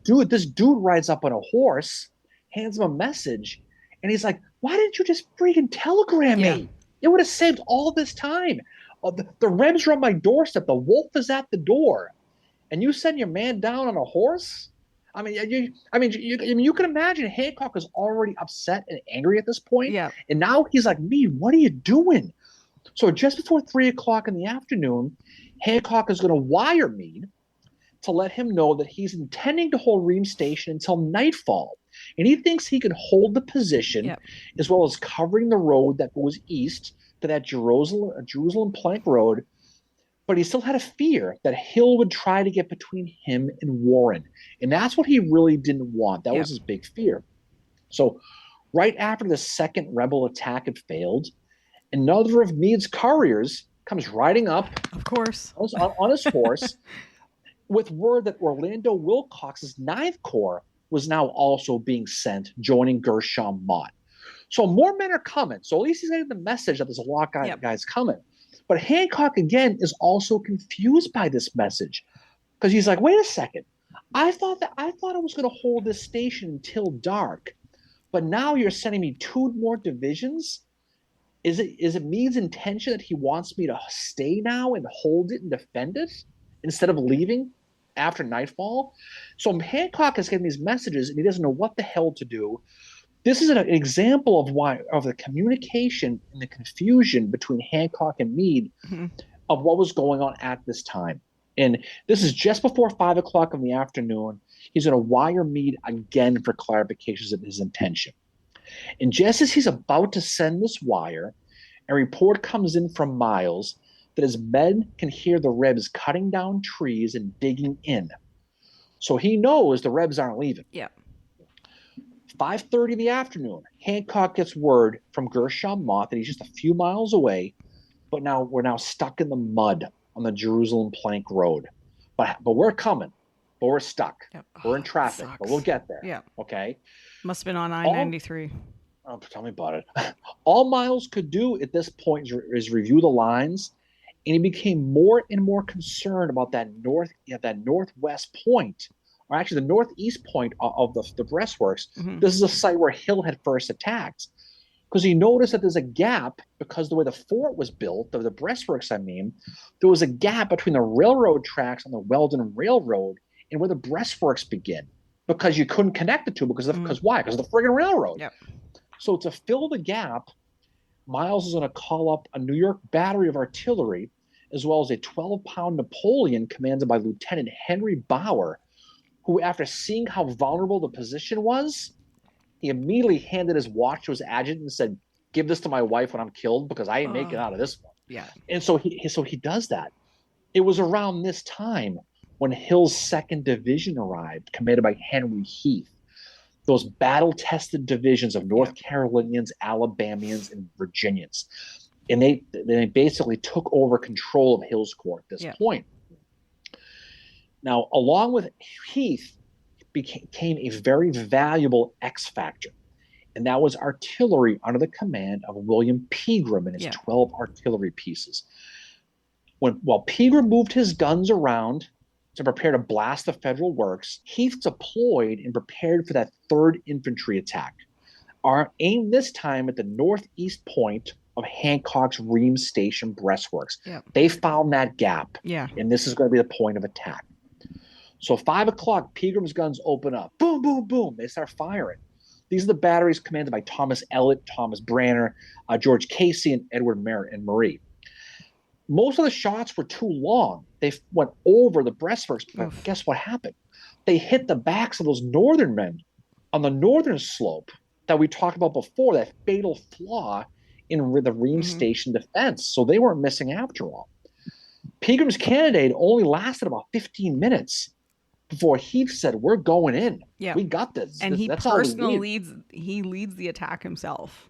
B: dude rides up on a horse, hands him a message, and he's like, "Why didn't you just freaking telegram me? It would have saved all this time. The Rebs are on my doorstep. The wolf is at the door, and you send your man down on a horse." I mean, you can imagine Hancock is already upset and angry at this point.
C: Yeah.
B: And now he's like, Meade, what are you doing? So just before 3 o'clock in the afternoon, Hancock is going to wire Meade to let him know that he's intending to hold Reams Station until nightfall. And he thinks he can hold the position as well as covering the road that goes east to that Jerusalem Plank Road. But he still had a fear that Hill would try to get between him and Warren. And that's what he really didn't want. That was his big fear. So right after the second rebel attack had failed, another of Meade's couriers comes riding up,
C: of course,
B: on his horse, with word that Orlando Wilcox's 9th Corps was now also being sent, joining Gershom Mott. So more men are coming. So at least he's getting the message that there's a lot of guys coming. But Hancock, again, is also confused by this message because he's like, wait a second. I thought I was going to hold this station until dark, but now you're sending me 2 more divisions? Is it Meade's intention that he wants me to stay now and hold it and defend it instead of leaving after nightfall? So Hancock is getting these messages and he doesn't know what the hell to do. This is an example of the communication and the confusion between Hancock and Meade of what was going on at this time. And this is just before 5 o'clock in the afternoon. He's going to wire Meade again for clarifications of his intention. And just as he's about to send this wire, a report comes in from Miles that his men can hear the Rebs cutting down trees and digging in. So he knows the Rebs aren't leaving.
C: Yeah.
B: 5:30 in the afternoon, Hancock gets word from Gershom Mott that he's just a few miles away, but now we're stuck in the mud on the Jerusalem Plank Road. But we're coming, but we're stuck.
C: Yep.
B: We're in traffic, but we'll get there.
C: Yeah.
B: Okay.
C: Must have been on I-93.
B: Oh, tell me about it. All Miles could do at this point is review the lines, and he became more and more concerned about that northwest point, or actually the northeast point of the breastworks. This is a site where Hill had first attacked, because he noticed that there's a gap because the way the fort was built, the breastworks, there was a gap between the railroad tracks on the Weldon Railroad and where the breastworks begin, because you couldn't connect the two because why? Because of the friggin' railroad.
C: Yep.
B: So to fill the gap, Miles is going to call up a New York battery of artillery, as well as a 12-pound Napoleon commanded by Lieutenant Henry Bauer, who, after seeing how vulnerable the position was, he immediately handed his watch to his adjutant and said, "Give this to my wife when I'm killed because I ain't making out of this one."
C: Yeah.
B: And so he does that. It was around this time when Hill's 2nd Division arrived, commanded by Henry Heath. Those battle-tested divisions of North Carolinians, Alabamians, and Virginians. And they basically took over control of Hill's Corps at this point. Now, along with Heath, became a very valuable X factor, and that was artillery under the command of William Pegram and his 12 artillery pieces. While Pegram moved his guns around to prepare to blast the Federal works, Heath deployed and prepared for that 3rd Infantry attack, aimed this time at the northeast point of Hancock's Reams Station breastworks. They found that gap, and this is going to be the point of attack. So 5 o'clock, Pegram's guns open up. Boom, boom, boom. They start firing. These are the batteries commanded by Thomas Ellett, Thomas Branner, George Casey, and Edward Merritt and Marie. Most of the shots were too long. They went over the breastworks, but guess what happened? They hit the backs of those northern men on the northern slope that we talked about before, that fatal flaw in the Reams Station defense. So they weren't missing after all. Pegram's cannonade only lasted about 15 minutes before Heath said, "We're going in. We got this."
C: And he
B: That's
C: personally leads the attack himself.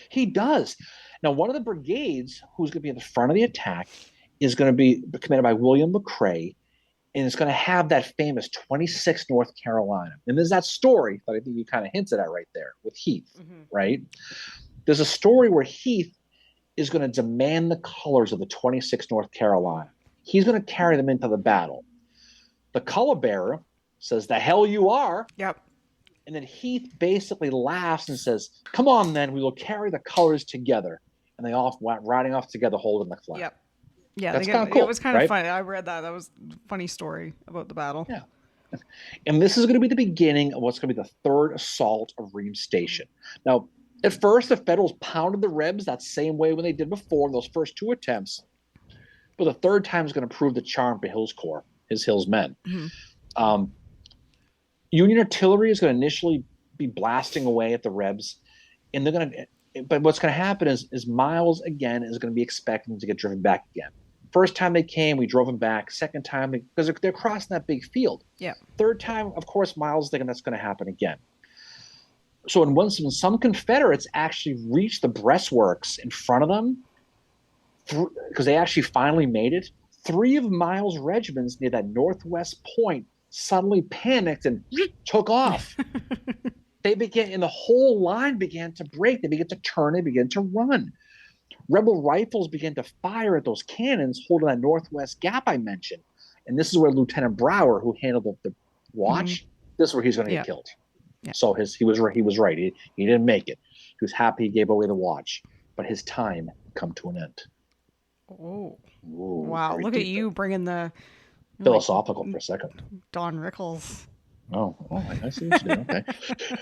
B: He does. Now, one of the brigades who's going to be in the front of the attack is going to be commanded by William McCrae, and it's going to have that famous 26th North Carolina. And there's that story that I think you kind of hinted at right there with Heath, right? There's a story where Heath is going to demand the colors of the 26th North Carolina. He's going to carry them into the battle. The color bearer says, "The hell you are." And then Heath basically laughs and says, "Come on, then, we will carry the colors together." And they all went riding off together holding the flag.
C: Yeah,
B: that's kind of cool.
C: It was kind of funny. I read that. That was a funny story about the battle.
B: Yeah. And this is going to be the beginning of what's going to be the 3rd assault of Reams Station. Now, at first, the Federals pounded the Rebs that same way when they did before in those first 2 attempts. But the 3rd time is going to prove the charm for Hill's Corps, Hill's men. Union artillery is going to initially be blasting away at the Rebs, and they're going to. But what's going to happen is Miles again is going to be expecting to get driven back again. First time they came, we drove them back. Second time, because they're crossing that big field. Third time, of course, Miles is thinking that's going to happen again. So when some Confederates actually reached the breastworks in front of them, because they actually finally made it, 3 of Miles' regiments near that northwest point suddenly panicked and took off. And the whole line began to break. They began to turn. They began to run. Rebel rifles began to fire at those cannons holding that northwest gap I mentioned. And this is where Lieutenant Brower, who handled the watch, this is where he's going to get killed. So he was right. He didn't make it. He was happy he gave away the watch, but his time had come to an end.
C: Oh, wow! Look at you bringing the
B: philosophical for a second.
C: Don Rickles.
B: Oh, I see what you did. Okay.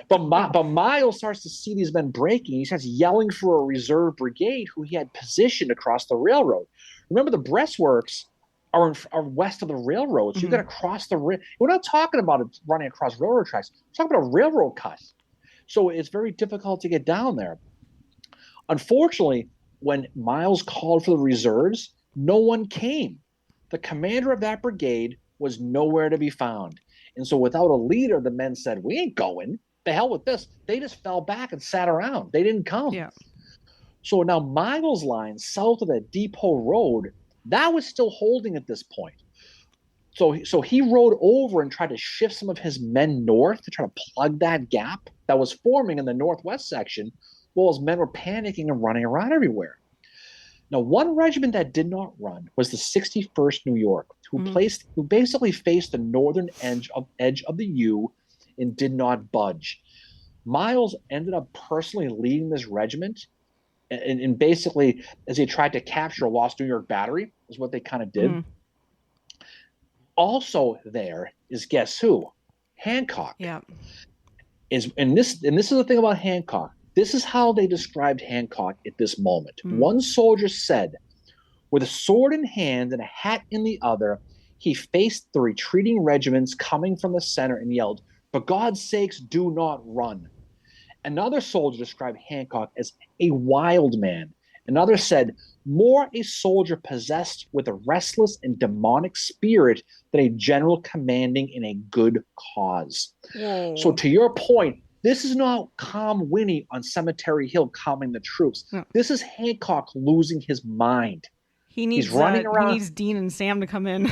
B: But Miles starts to see these men breaking. He starts yelling for a reserve brigade who he had positioned across the railroad. Remember, the breastworks are west of the railroad, so you got to cross the rail. We're not talking about it running across railroad tracks. We're talking about a railroad cut. So it's very difficult to get down there. Unfortunately, when Miles called for the reserves, no one came. The commander of that brigade was nowhere to be found. And so without a leader, the men said, "We ain't going. The hell with this." They just fell back and sat around. They didn't come. So now Miles' line south of that Depot Road, that was still holding at this point. So he rode over and tried to shift some of his men north to try to plug that gap that was forming in the northwest section, while his men were panicking and running around everywhere. Now, one regiment that did not run was the 61st New York, who basically faced the northern edge of the U and did not budge. Miles ended up personally leading this regiment, and basically, as he tried to capture a lost New York battery, is what they kind of did. Also, there is, guess who? Hancock. And this is the thing about Hancock. This is how they described Hancock at this moment. One soldier said, with a sword in hand and a hat in the other, he faced the retreating regiments coming from the center and yelled, "For God's sakes, do not run." Another soldier described Hancock as a wild man. Another said, "More a soldier possessed with a restless and demonic spirit than a general commanding in a good cause." So,
C: Whoa.
B: to your point, this is not calm Winnie on Cemetery Hill calming the troops.
C: No.
B: This is Hancock losing his mind.
C: He
B: He's
C: needs
B: running
C: he
B: around.
C: needs Dean and Sam to come in.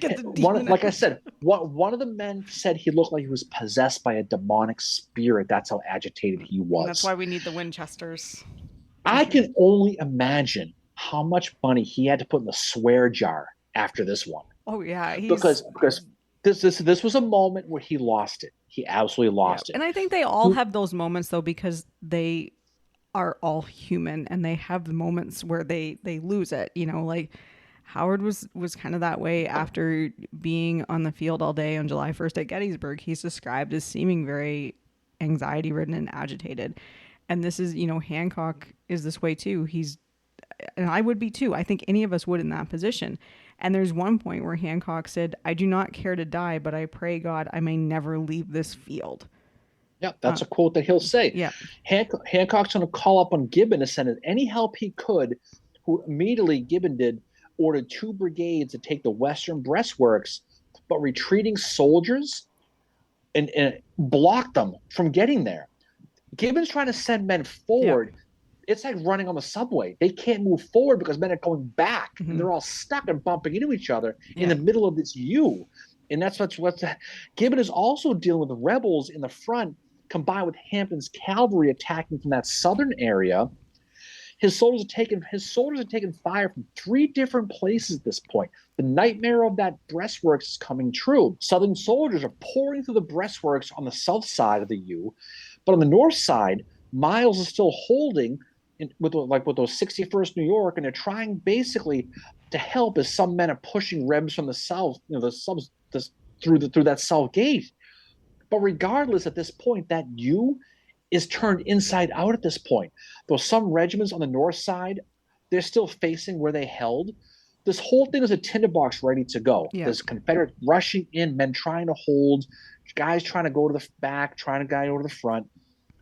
C: Get the
B: One,
C: demon
B: like I
C: out.
B: said, one of the men said he looked like he was possessed by a demonic spirit. That's how agitated he
C: And that's why
B: was.
C: we need the Winchesters.
B: I can only imagine how much money he had to put in the swear jar after this one,
C: Oh yeah,
B: because this was a moment where he lost it. He absolutely
C: yeah.
B: lost it.
C: And I think they all have those moments though because they are all human and they have the moments where they lose it, you know, like Howard was kind of that way after being on the field all day on July 1st at Gettysburg. He's described as seeming very anxiety ridden and agitated. And this is, you know, Hancock is this way too. And I would be too. I think any of us would in that position. And there's one point where Hancock said, "I do not care to die, but I pray God I may never leave this field."
B: Yeah, that's a quote that he'll say.
C: Yeah.
B: Hancock's going to call up on Gibbon to send in any help he could, who immediately, Gibbon did, ordered 2 brigades to take the western breastworks, but retreating soldiers and blocked them from getting there. Gibbon's trying to send men forward.
C: Yeah.
B: It's like running on the subway. They can't move forward because men are going back,
C: Mm-hmm.
B: and they're all stuck and bumping into each other in
C: Yeah.
B: the middle of this U. And that's what's Gibbon is also dealing with the rebels in the front, combined with Hampton's cavalry attacking from that southern area. His soldiers are taking fire from 3 different places at this point. The nightmare of that breastworks is coming true. Southern soldiers are pouring through the breastworks on the south side of the U, but on the north side, Miles is still holding with those 61st New York, and they're trying basically to help as some men are pushing Rebs from the south, you know, the subs through that south gate. But regardless, at this point, that U is turned inside out at this point. Though some regiments on the north side, they're still facing where they held. This whole thing is a tinderbox ready to go.
C: Yeah.
B: There's Confederate rushing in, men trying to hold, guys trying to go to the back, trying to go to the front.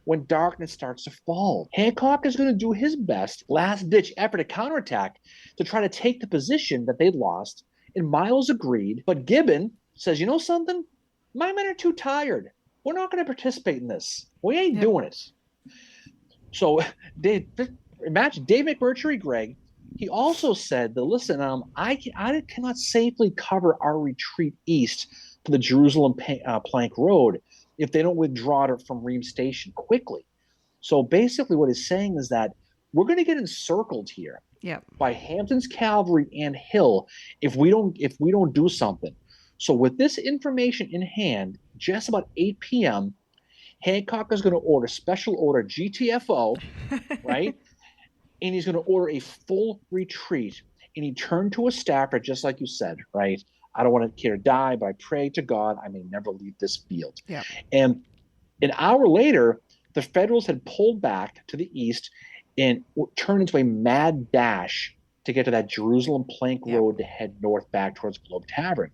B: When darkness starts to fall, Hancock is going to do his best, last-ditch effort to counterattack to try to take the position that they'd lost. And Miles agreed, but Gibbon says, "You know something? My men are too tired. We're not going to participate in this. We ain't doing it." So imagine Dave McMurtry, Greg. He also said that, "Listen, I cannot safely cover our retreat east to the Jerusalem Plank Road if they don't withdraw from Reams Station quickly." So basically, what he's saying is that we're going to get encircled here by Hampton's cavalry and Hill if we don't do something. So with this information in hand, just about 8 p.m., Hancock is going to order special order GTFO, right? And he's going to order a full retreat. And he turned to his staffer, just like you said, right? "I don't want to care to die, but I pray to God I may never leave this field."
C: Yeah.
B: And an hour later, the Federals had pulled back to the east and turned into a mad dash to get to that Jerusalem Plank Road to head north back towards Globe Tavern.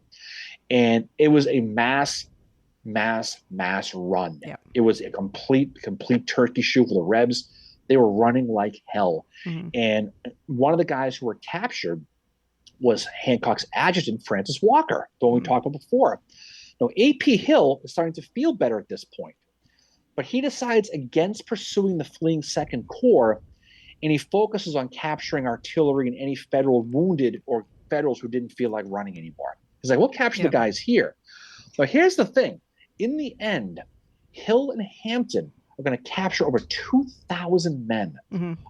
B: And it was a mass run.
C: Yeah.
B: It was a complete turkey shoot for the Rebs. They were running like hell.
C: Mm-hmm.
B: And one of the guys who were captured was Hancock's adjutant, Francis Walker, the one we talked about before. Now, A.P. Hill is starting to feel better at this point, but he decides against pursuing the fleeing Second Corps, and he focuses on capturing artillery and any Federal wounded or Federals who didn't feel like running anymore. He's like, "We'll capture the guys here." But here's the thing. In the end, Hill and Hampton are going to capture over 2,000 men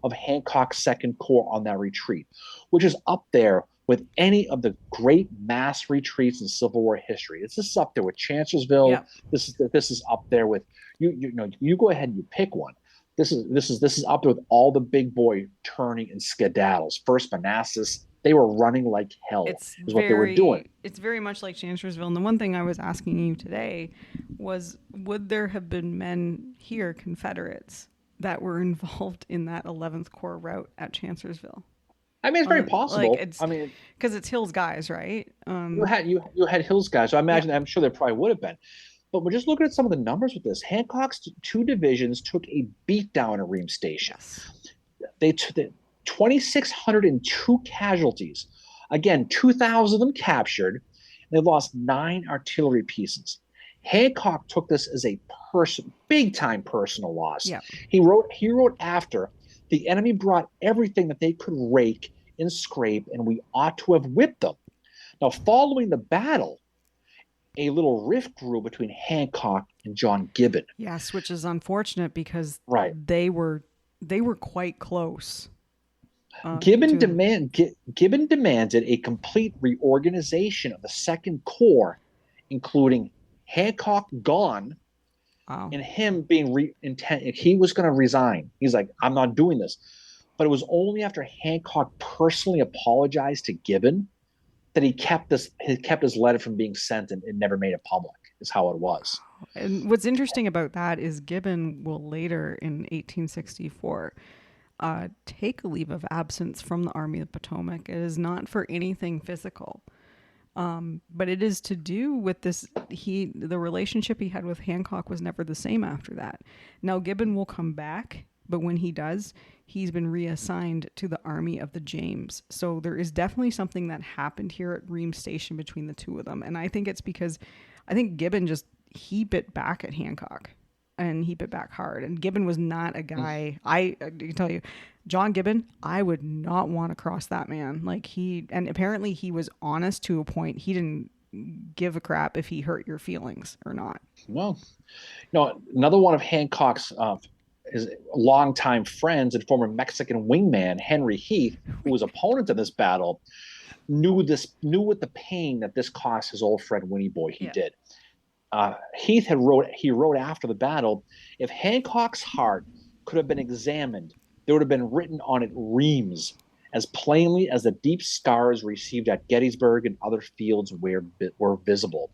B: of Hancock's Second Corps on that retreat, which is up there with any of the great mass retreats in Civil War history. This is up there with Chancellorsville.
C: Yeah.
B: This is up there with you go ahead and you pick one. This is up there with all the big boy turning and skedaddles. First Manassas, they were running like hell. What they were doing.
C: It's very much like Chancellorsville. And the one thing I was asking you today was, would there have been men here, Confederates, that were involved in that 11th Corps route at Chancellorsville?
B: I mean, it's very
C: Like
B: possible.
C: it's
B: I mean,
C: because it's Hill's guys, right?
B: you had Hills guys, so I
C: Yeah.
B: imagine I'm sure there probably would have been. But we're just looking at some of the numbers with this. Hancock's two divisions took a beatdown at Reams Station.
C: Yes.
B: They took 2,602 casualties. Again, 2,000 of them captured. They lost 9 artillery pieces. Hancock took this as a big time personal loss.
C: Yeah.
B: He wrote after the enemy brought everything that they could rake and scrape, and we ought to have whipped them. Now, following the battle, a little rift grew between Hancock and John Gibbon.
C: Yes, which is unfortunate because
B: Right.
C: they were quite close.
B: Gibbon,
C: To
B: Gibbon demanded a complete reorganization of the Second Corps, including Hancock gone
C: wow.
B: and him being he was going to resign. He's like, I'm not doing this. But it was only after Hancock personally apologized to Gibbon that he kept his letter from being sent and never made it public. Is how it was.
C: And what's interesting about that is Gibbon will later in 1864 take a leave of absence from the Army of the Potomac. It is not for anything physical, but it is to do with this. The relationship he had with Hancock was never the same after that. Now Gibbon will come back, but when he does, he's been reassigned to the Army of the James. So there is definitely something that happened here at Reams Station between the two of them, and I think it's because I think Gibbon he bit back at Hancock. And he bit back hard. And Gibbon was not a guy. I can tell you, John Gibbon, I would not want to cross that man. And apparently he was honest to a point. He didn't give a crap if he hurt your feelings or not.
B: Well, another one of Hancock's his longtime friends and former Mexican wingman Henry Heath, who was opponent of this battle, knew what the pain that this cost his old friend Winnie Boy did. Heath wrote after the battle, if Hancock's heart could have been examined, there would have been written on it Reams as plainly as the deep scars received at Gettysburg and other fields were visible.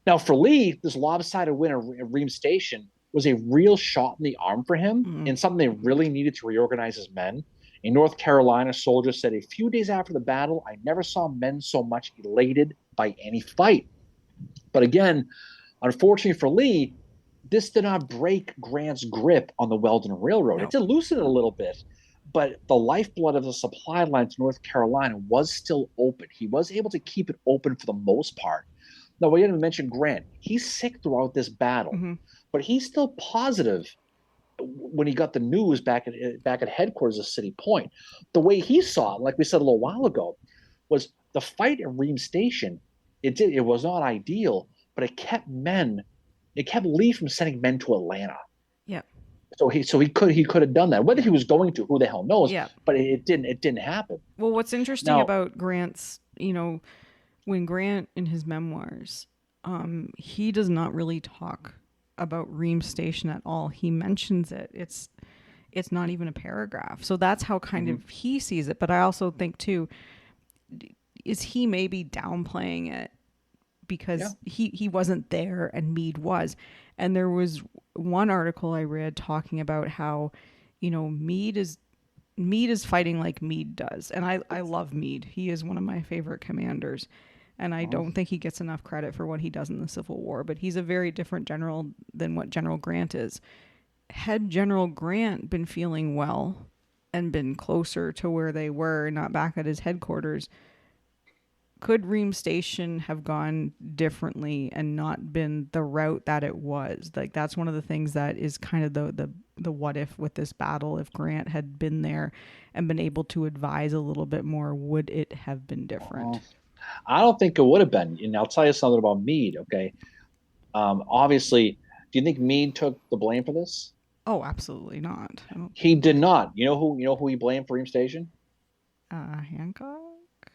B: Now, for Lee, this lopsided win at Reams Station was a real shot in the arm for him and something they really needed to reorganize his men. A North Carolina soldier said, a few days after the battle, I never saw men so much elated by any fight. But again, unfortunately for Lee, this did not break Grant's grip on the Weldon Railroad. It did loosen it a little bit, but the lifeblood of the supply line to North Carolina was still open. He was able to keep it open for the most part. Now, we didn't mention Grant. He's sick throughout this battle, but he's still positive when he got the news back at headquarters of City Point. The way he saw it, like we said a little while ago, was the fight at Reams Station. It was not ideal, but it kept Lee from sending men to Atlanta.
C: Yeah.
B: So he could have done that. Whether he was going to, who the hell knows?
C: Yeah.
B: But it didn't happen.
C: Well, what's interesting about Grant's, when Grant in his memoirs, he does not really talk about Reams Station at all. He mentions it. It's not even a paragraph. So that's how kind of he sees it. But I also think too, is he maybe downplaying it because he wasn't there and Meade was. And there was one article I read talking about how, Meade is fighting like Meade does. And I love Meade. He is one of my favorite commanders. And I don't think he gets enough credit for what he does in the Civil War, but he's a very different general than what General Grant is. Had General Grant been feeling well and been closer to where they were, not back at his headquarters, could Reams Station have gone differently and not been the route that it was? Like, that's one of the things that is kind of the what if with this battle. If Grant had been there and been able to advise a little bit more, would it have been different?
B: I don't think it would have been. And I'll tell you something about Meade, okay? Obviously, do you think Meade took the blame for this?
C: Oh, absolutely not.
B: He did not. You know who he blamed for Reams Station?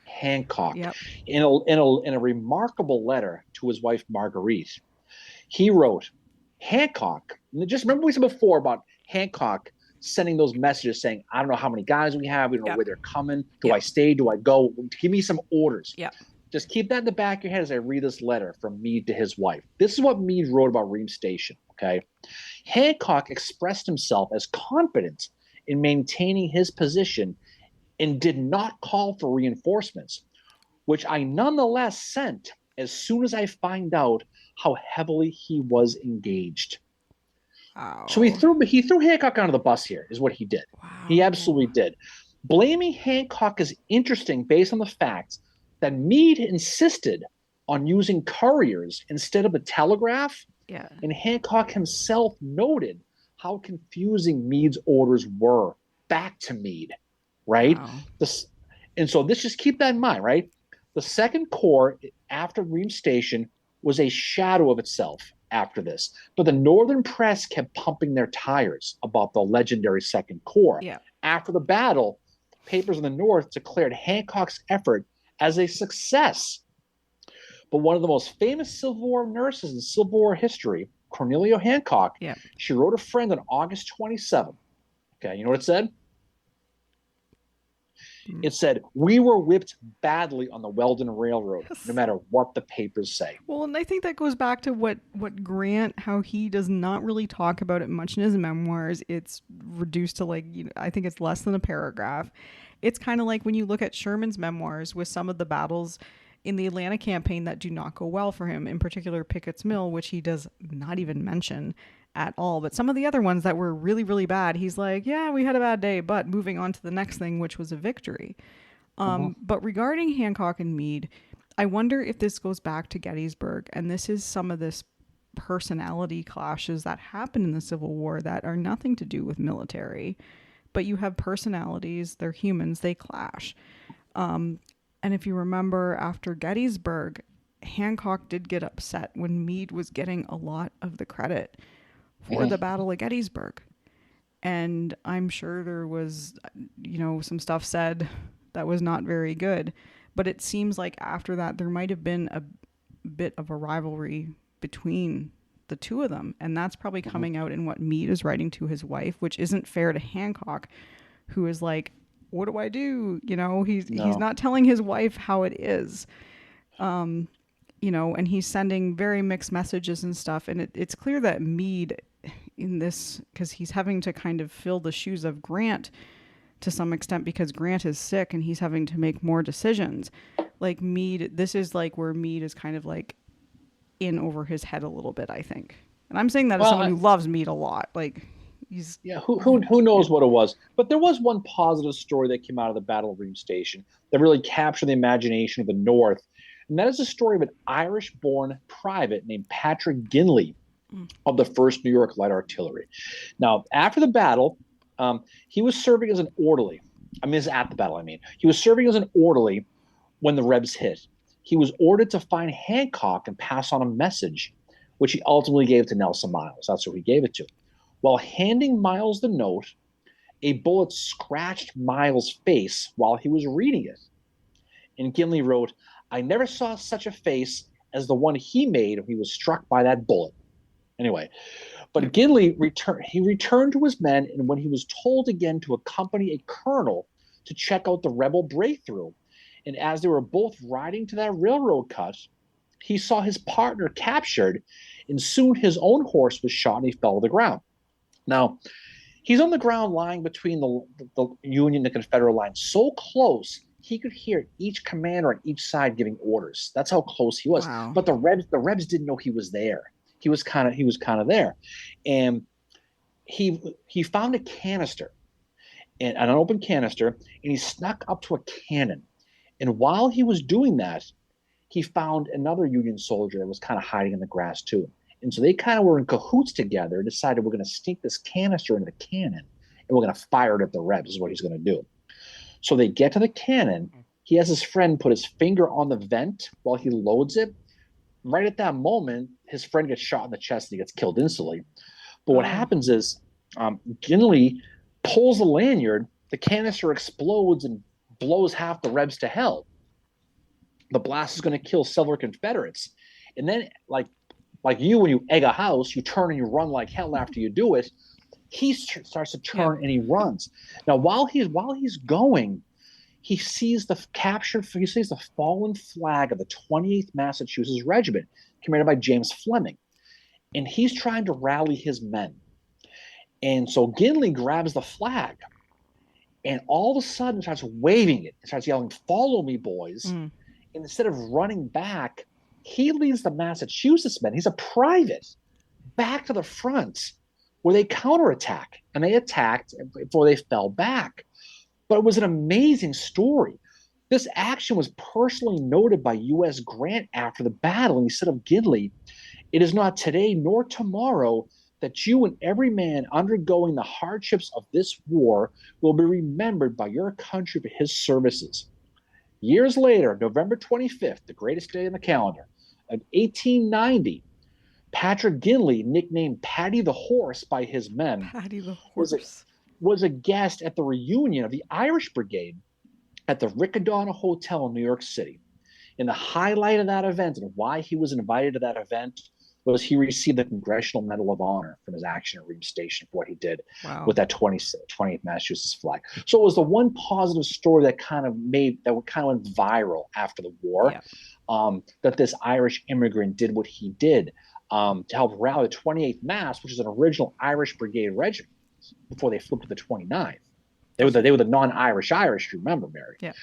B: Hancock.
C: Yep.
B: In a remarkable letter to his wife Marguerite, he wrote, Hancock. Just remember we said before about Hancock sending those messages saying, I don't know how many guys we have. We don't know where they're coming. Do I stay? Do I go? Give me some orders.
C: Yeah.
B: Just keep that in the back of your head as I read this letter from Meade to his wife. This is what Meade wrote about Reams Station, okay? Hancock expressed himself as confident in maintaining his position and did not call for reinforcements, which I nonetheless sent as soon as I find out how heavily he was engaged. So
C: Wow.
B: he threw Hancock under the bus here, is what he did. He absolutely
C: Wow.
B: did. Blaming Hancock is interesting based on the fact that Meade insisted on using couriers instead of the telegraph,
C: Yeah.
B: and Hancock himself noted how confusing Meade's orders were back to Meade, right?
C: Wow.
B: This, and so this just keep that in mind, right? The Second Corps after Reams Station was a shadow of itself after this, but the Northern press kept pumping their tires about the legendary Second Corps.
C: Yeah.
B: After the battle, papers in the North declared Hancock's effort as a success. But one of the most famous Civil War nurses in Civil War history, Cornelia Hancock,
C: Yeah.
B: she wrote a friend on August 27th. Okay, you know what it said? It said, "We were whipped badly on the Weldon Railroad, no matter what the papers say."
C: Well, and I think that goes back to what Grant, how he does not really talk about it much in his memoirs. It's reduced to like, I think it's less than a paragraph. It's kind of like when you look at Sherman's memoirs with some of the battles in the Atlanta campaign that do not go well for him, in particular Pickett's Mill, which he does not even mention at all. But some of the other ones that were really, really bad, he's like, yeah, we had a bad day, but moving on to the next thing, which was a victory. But regarding Hancock and Meade, I wonder if this goes back to Gettysburg, and this is some of this personality clashes that happen in the Civil War that are nothing to do with military, but you have personalities, they're humans, they clash. And if you remember, after Gettysburg, Hancock did get upset when Meade was getting a lot of the credit for the Battle of Gettysburg. And I'm sure there was, some stuff said that was not very good. But it seems like after that, there might have been a bit of a rivalry between the two of them. And that's probably coming out in what Meade is writing to his wife, which isn't fair to Hancock, who is like, what do I do? He's not telling his wife how it is. And he's sending very mixed messages and stuff. And it's clear that Meade in this, because he's having to kind of fill the shoes of Grant to some extent because Grant is sick and he's having to make more decisions. Like Meade, this is like where Meade is kind of like in over his head a little bit, I think. And I'm saying that as someone who loves Meade a lot. Like,
B: who knows what it was, but there was one positive story that came out of the Battle of Reams Station that really captured the imagination of the North, and that is the story of an Irish-born private named Patrick Ginley of the 1st New York Light Artillery. Now, after the battle, he was serving as an orderly. This is at the battle. He was serving as an orderly when the Rebs hit. He was ordered to find Hancock and pass on a message, which he ultimately gave to Nelson Miles. That's who he gave it to. While handing Miles the note, a bullet scratched Miles' face while he was reading it. And Ginley wrote, "I never saw such a face as the one he made when he was struck by that bullet." Anyway, but Ginley returned to his men, and when he was told again to accompany a colonel to check out the rebel breakthrough, and as they were both riding to that railroad cut, he saw his partner captured, and soon his own horse was shot and he fell to the ground. Now, he's on the ground lying between the Union and the Confederate lines so close he could hear each commander on each side giving orders. That's how close he was.
C: Wow.
B: But the Rebs didn't know he was there. He was kind of there, and he found a canister, an open canister, and he snuck up to a cannon. And while he was doing that, he found another Union soldier that was kind of hiding in the grass too. And so they kind of were in cahoots together and decided we're going to sneak this canister into the cannon and we're going to fire it at the Rebs is what he's going to do. So they get to the cannon. He has his friend put his finger on the vent while he loads it. Right at that moment, his friend gets shot in the chest and he gets killed instantly. But what happens is Ginley pulls the lanyard, the canister explodes and blows half the Rebs to hell. The blast is going to kill several Confederates. And then, like you, when you egg a house, you turn and you run like hell after you do it. He starts to turn and he runs. Now, while he's going, he sees the fallen flag of the 28th Massachusetts Regiment, commanded by James Fleming, and he's trying to rally his men. And so Ginley grabs the flag, and all of a sudden starts waving it and starts yelling, "Follow me, boys."
C: Mm.
B: And instead of running back, he leads the Massachusetts men. He's a private back to the front where they counterattack, and they attacked before they fell back. But it was an amazing story. This action was personally noted by U.S. Grant after the battle, and he said of Gidley, "It is not today nor tomorrow that you and every man undergoing the hardships of this war will be remembered by your country for his services." Years later, November 25th, the greatest day in the calendar, of 1890, Patrick Gidley, nicknamed Paddy the Horse by his men,
C: Patty the
B: was a,
C: horse.
B: was a guest at the reunion of the Irish Brigade at the Riccadonna Hotel in New York City. And the highlight of that event and why he was invited to that event was he received the Congressional Medal of Honor from his action at Reams Station for what he did
C: Wow.
B: with that 20th Massachusetts flag. So it was the one positive story that kind of went viral after the war, that this Irish immigrant did what he did to help rally the 28th Mass, which is an original Irish Brigade regiment before they flipped to the 29th. They were the non-Irish Irish, you remember, Mary.
C: Yeah.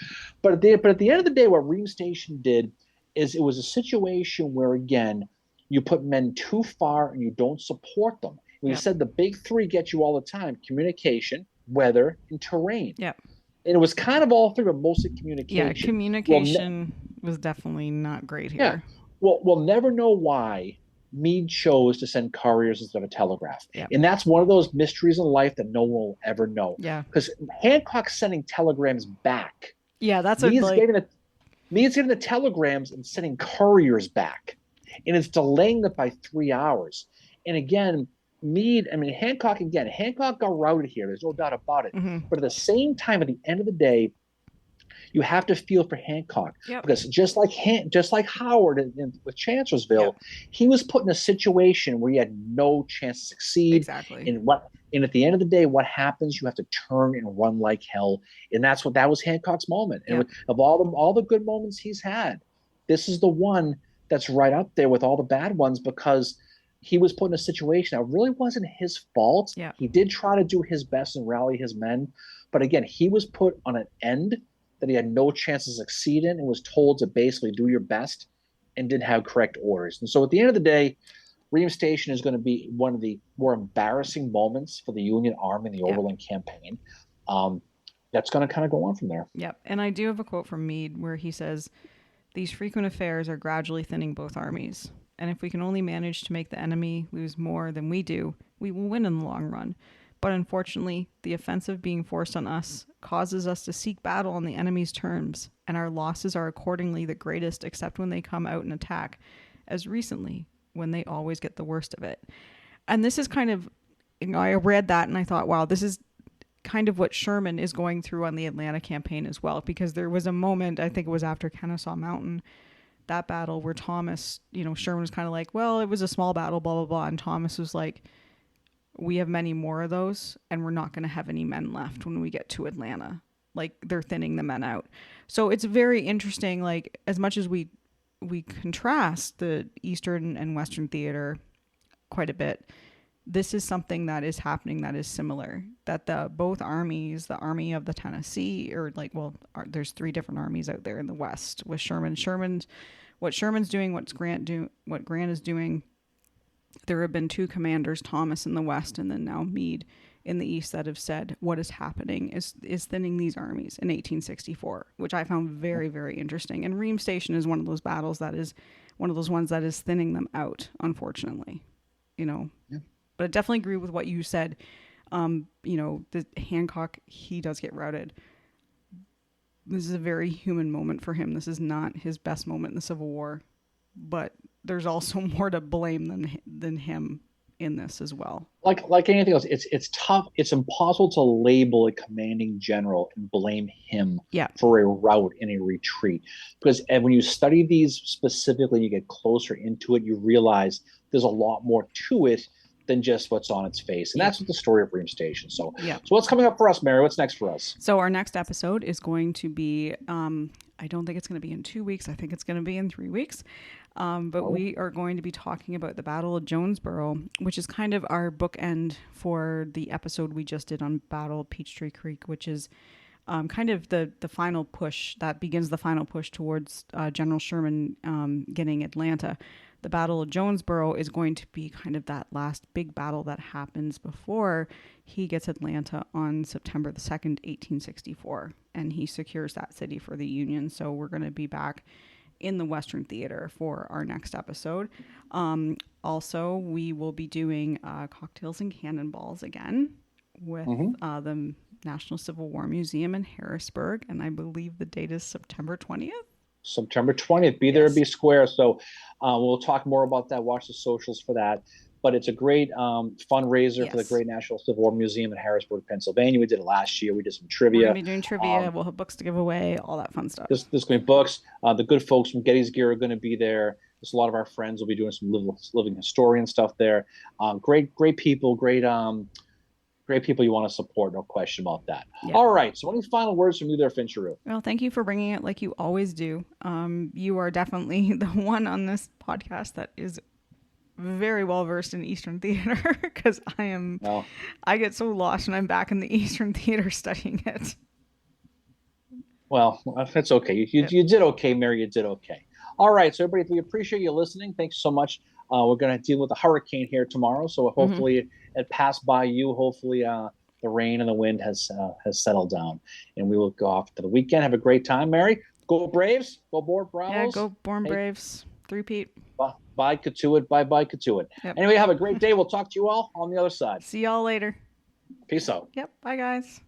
B: But at the end of the day, what Reams Station did is it was a situation where, again, you put men too far and you don't support them. We said the big three get you all the time: communication, weather, and terrain.
C: Yeah.
B: And it was kind of all three, but mostly communication.
C: Yeah, communication was definitely not great here.
B: Yeah. Well, we'll never know why Meade chose to send couriers instead of a telegraph.
C: Yeah.
B: And that's one of those mysteries in life that no one will ever know.
C: Yeah.
B: Because Hancock's sending telegrams back.
C: Yeah, that's
B: Meade's getting the telegrams and sending couriers back. And it's delaying it by 3 hours. And again, Hancock got routed here. There's no doubt about it.
C: Mm-hmm.
B: But at the same time, at the end of the day, you have to feel for Hancock, because just like Howard with Chancellorsville, he was put in a situation where he had no chance to succeed.
C: Exactly.
B: And at the end of the day, what happens? You have to turn and run like hell, and that was Hancock's moment. And of all the good moments he's had, this is the one that's right up there with all the bad ones, because he was put in a situation that really wasn't his fault.
C: Yeah.
B: He did try to do his best and rally his men, but again, he was put on an end that he had no chance to succeed in, and was told to basically do your best, and didn't have correct orders. And so at the end of the day, Reams Station is going to be one of the more embarrassing moments for the Union Army in the Overland Campaign. That's going to kind of go on from there.
C: Yep. And I do have a quote from Meade where he says, "These frequent affairs are gradually thinning both armies. And if we can only manage to make the enemy lose more than we do, we will win in the long run. But unfortunately, the offensive being forced on us causes us to seek battle on the enemy's terms, and our losses are accordingly the greatest except when they come out and attack, as recently, when they always get the worst of it." And this is kind of, I read that and I thought, wow, this is kind of what Sherman is going through on the Atlanta campaign as well, because there was a moment, I think it was after Kennesaw Mountain, that battle, where Thomas, Sherman was kind of like, well, it was a small battle, blah, blah, blah. And Thomas was like, we have many more of those, and we're not going to have any men left when we get to Atlanta. Like, they're thinning the men out. So it's very interesting, like, as much as we contrast the Eastern and Western theater quite a bit, this is something that is happening that is similar. That both armies, the Army of the Tennessee, there's three different armies out there in the West with Sherman. What Sherman's doing, what Grant is doing. There have been two commanders, Thomas in the West and then now Meade in the East, that have said what is happening is thinning these armies in 1864, which I found very, very interesting. And Reams Station is one of those battles that is one of those ones that is thinning them out, unfortunately. Yeah. But I definitely agree with what you said. The Hancock, he does get routed. This is a very human moment for him. This is not his best moment in the Civil War, but there's also more to blame than him in this as well.
B: Like anything else, it's tough. It's impossible to label a commanding general and blame him for a rout and a retreat, because when you study these specifically, you get closer into it, you realize there's a lot more to it than just what's on its face. And that's what the story of Reams Station. So what's coming up for us, Mary? What's next for us?
C: So our next episode is going to be I don't think it's going to be in 2 weeks. I think it's going to be in 3 weeks. But we are going to be talking about the Battle of Jonesboro, which is kind of our bookend for the episode we just did on Battle of Peachtree Creek, which is kind of the final push that begins the final push towards General Sherman getting Atlanta. The Battle of Jonesboro is going to be kind of that last big battle that happens before he gets Atlanta on September the 2nd, 1864, and he secures that city for the Union. So we're going to be back in the Western Theater for our next episode. Also, we will be doing Cocktails and Cannonballs again with the National Civil War Museum in Harrisburg, and I believe the date is September 20th.
B: September 20th. Be there, be square. So we'll talk more about that. Watch the socials for that. But it's a great fundraiser for the Great National Civil War Museum in Harrisburg, Pennsylvania. We did it last year. We did some trivia.
C: We're going to be doing trivia. We'll have books to give away, all that fun stuff.
B: There's going to be books. The good folks from Getty's Gear are going to be there. There's a lot of our friends will be doing some living historian stuff there. Great people, great people you want to support, no question about that. Yep. All right, so any final words from you there, Fincheru?
C: Well, thank you for bringing it like you always do. You are definitely the one on this podcast that is very well versed in Eastern theater, because I get so lost when I'm back in the Eastern theater studying it.
B: Well, that's okay. You did okay, Mary. You did okay. All right, so everybody, we appreciate you listening. Thanks so much. We're going to deal with a hurricane here tomorrow, so hopefully it passed by you. Hopefully the rain and the wind has settled down, and we will go off to the weekend. Have a great time, Mary. Go Braves. Go Board Bravos.
C: Yeah, go Born Braves. 3-peat.
B: Bye, Katuit. Bye, Katuit. Yep. Anyway, have a great day. We'll talk to you all on the other side.
C: See y'all later.
B: Peace out.
C: Yep. Bye, guys.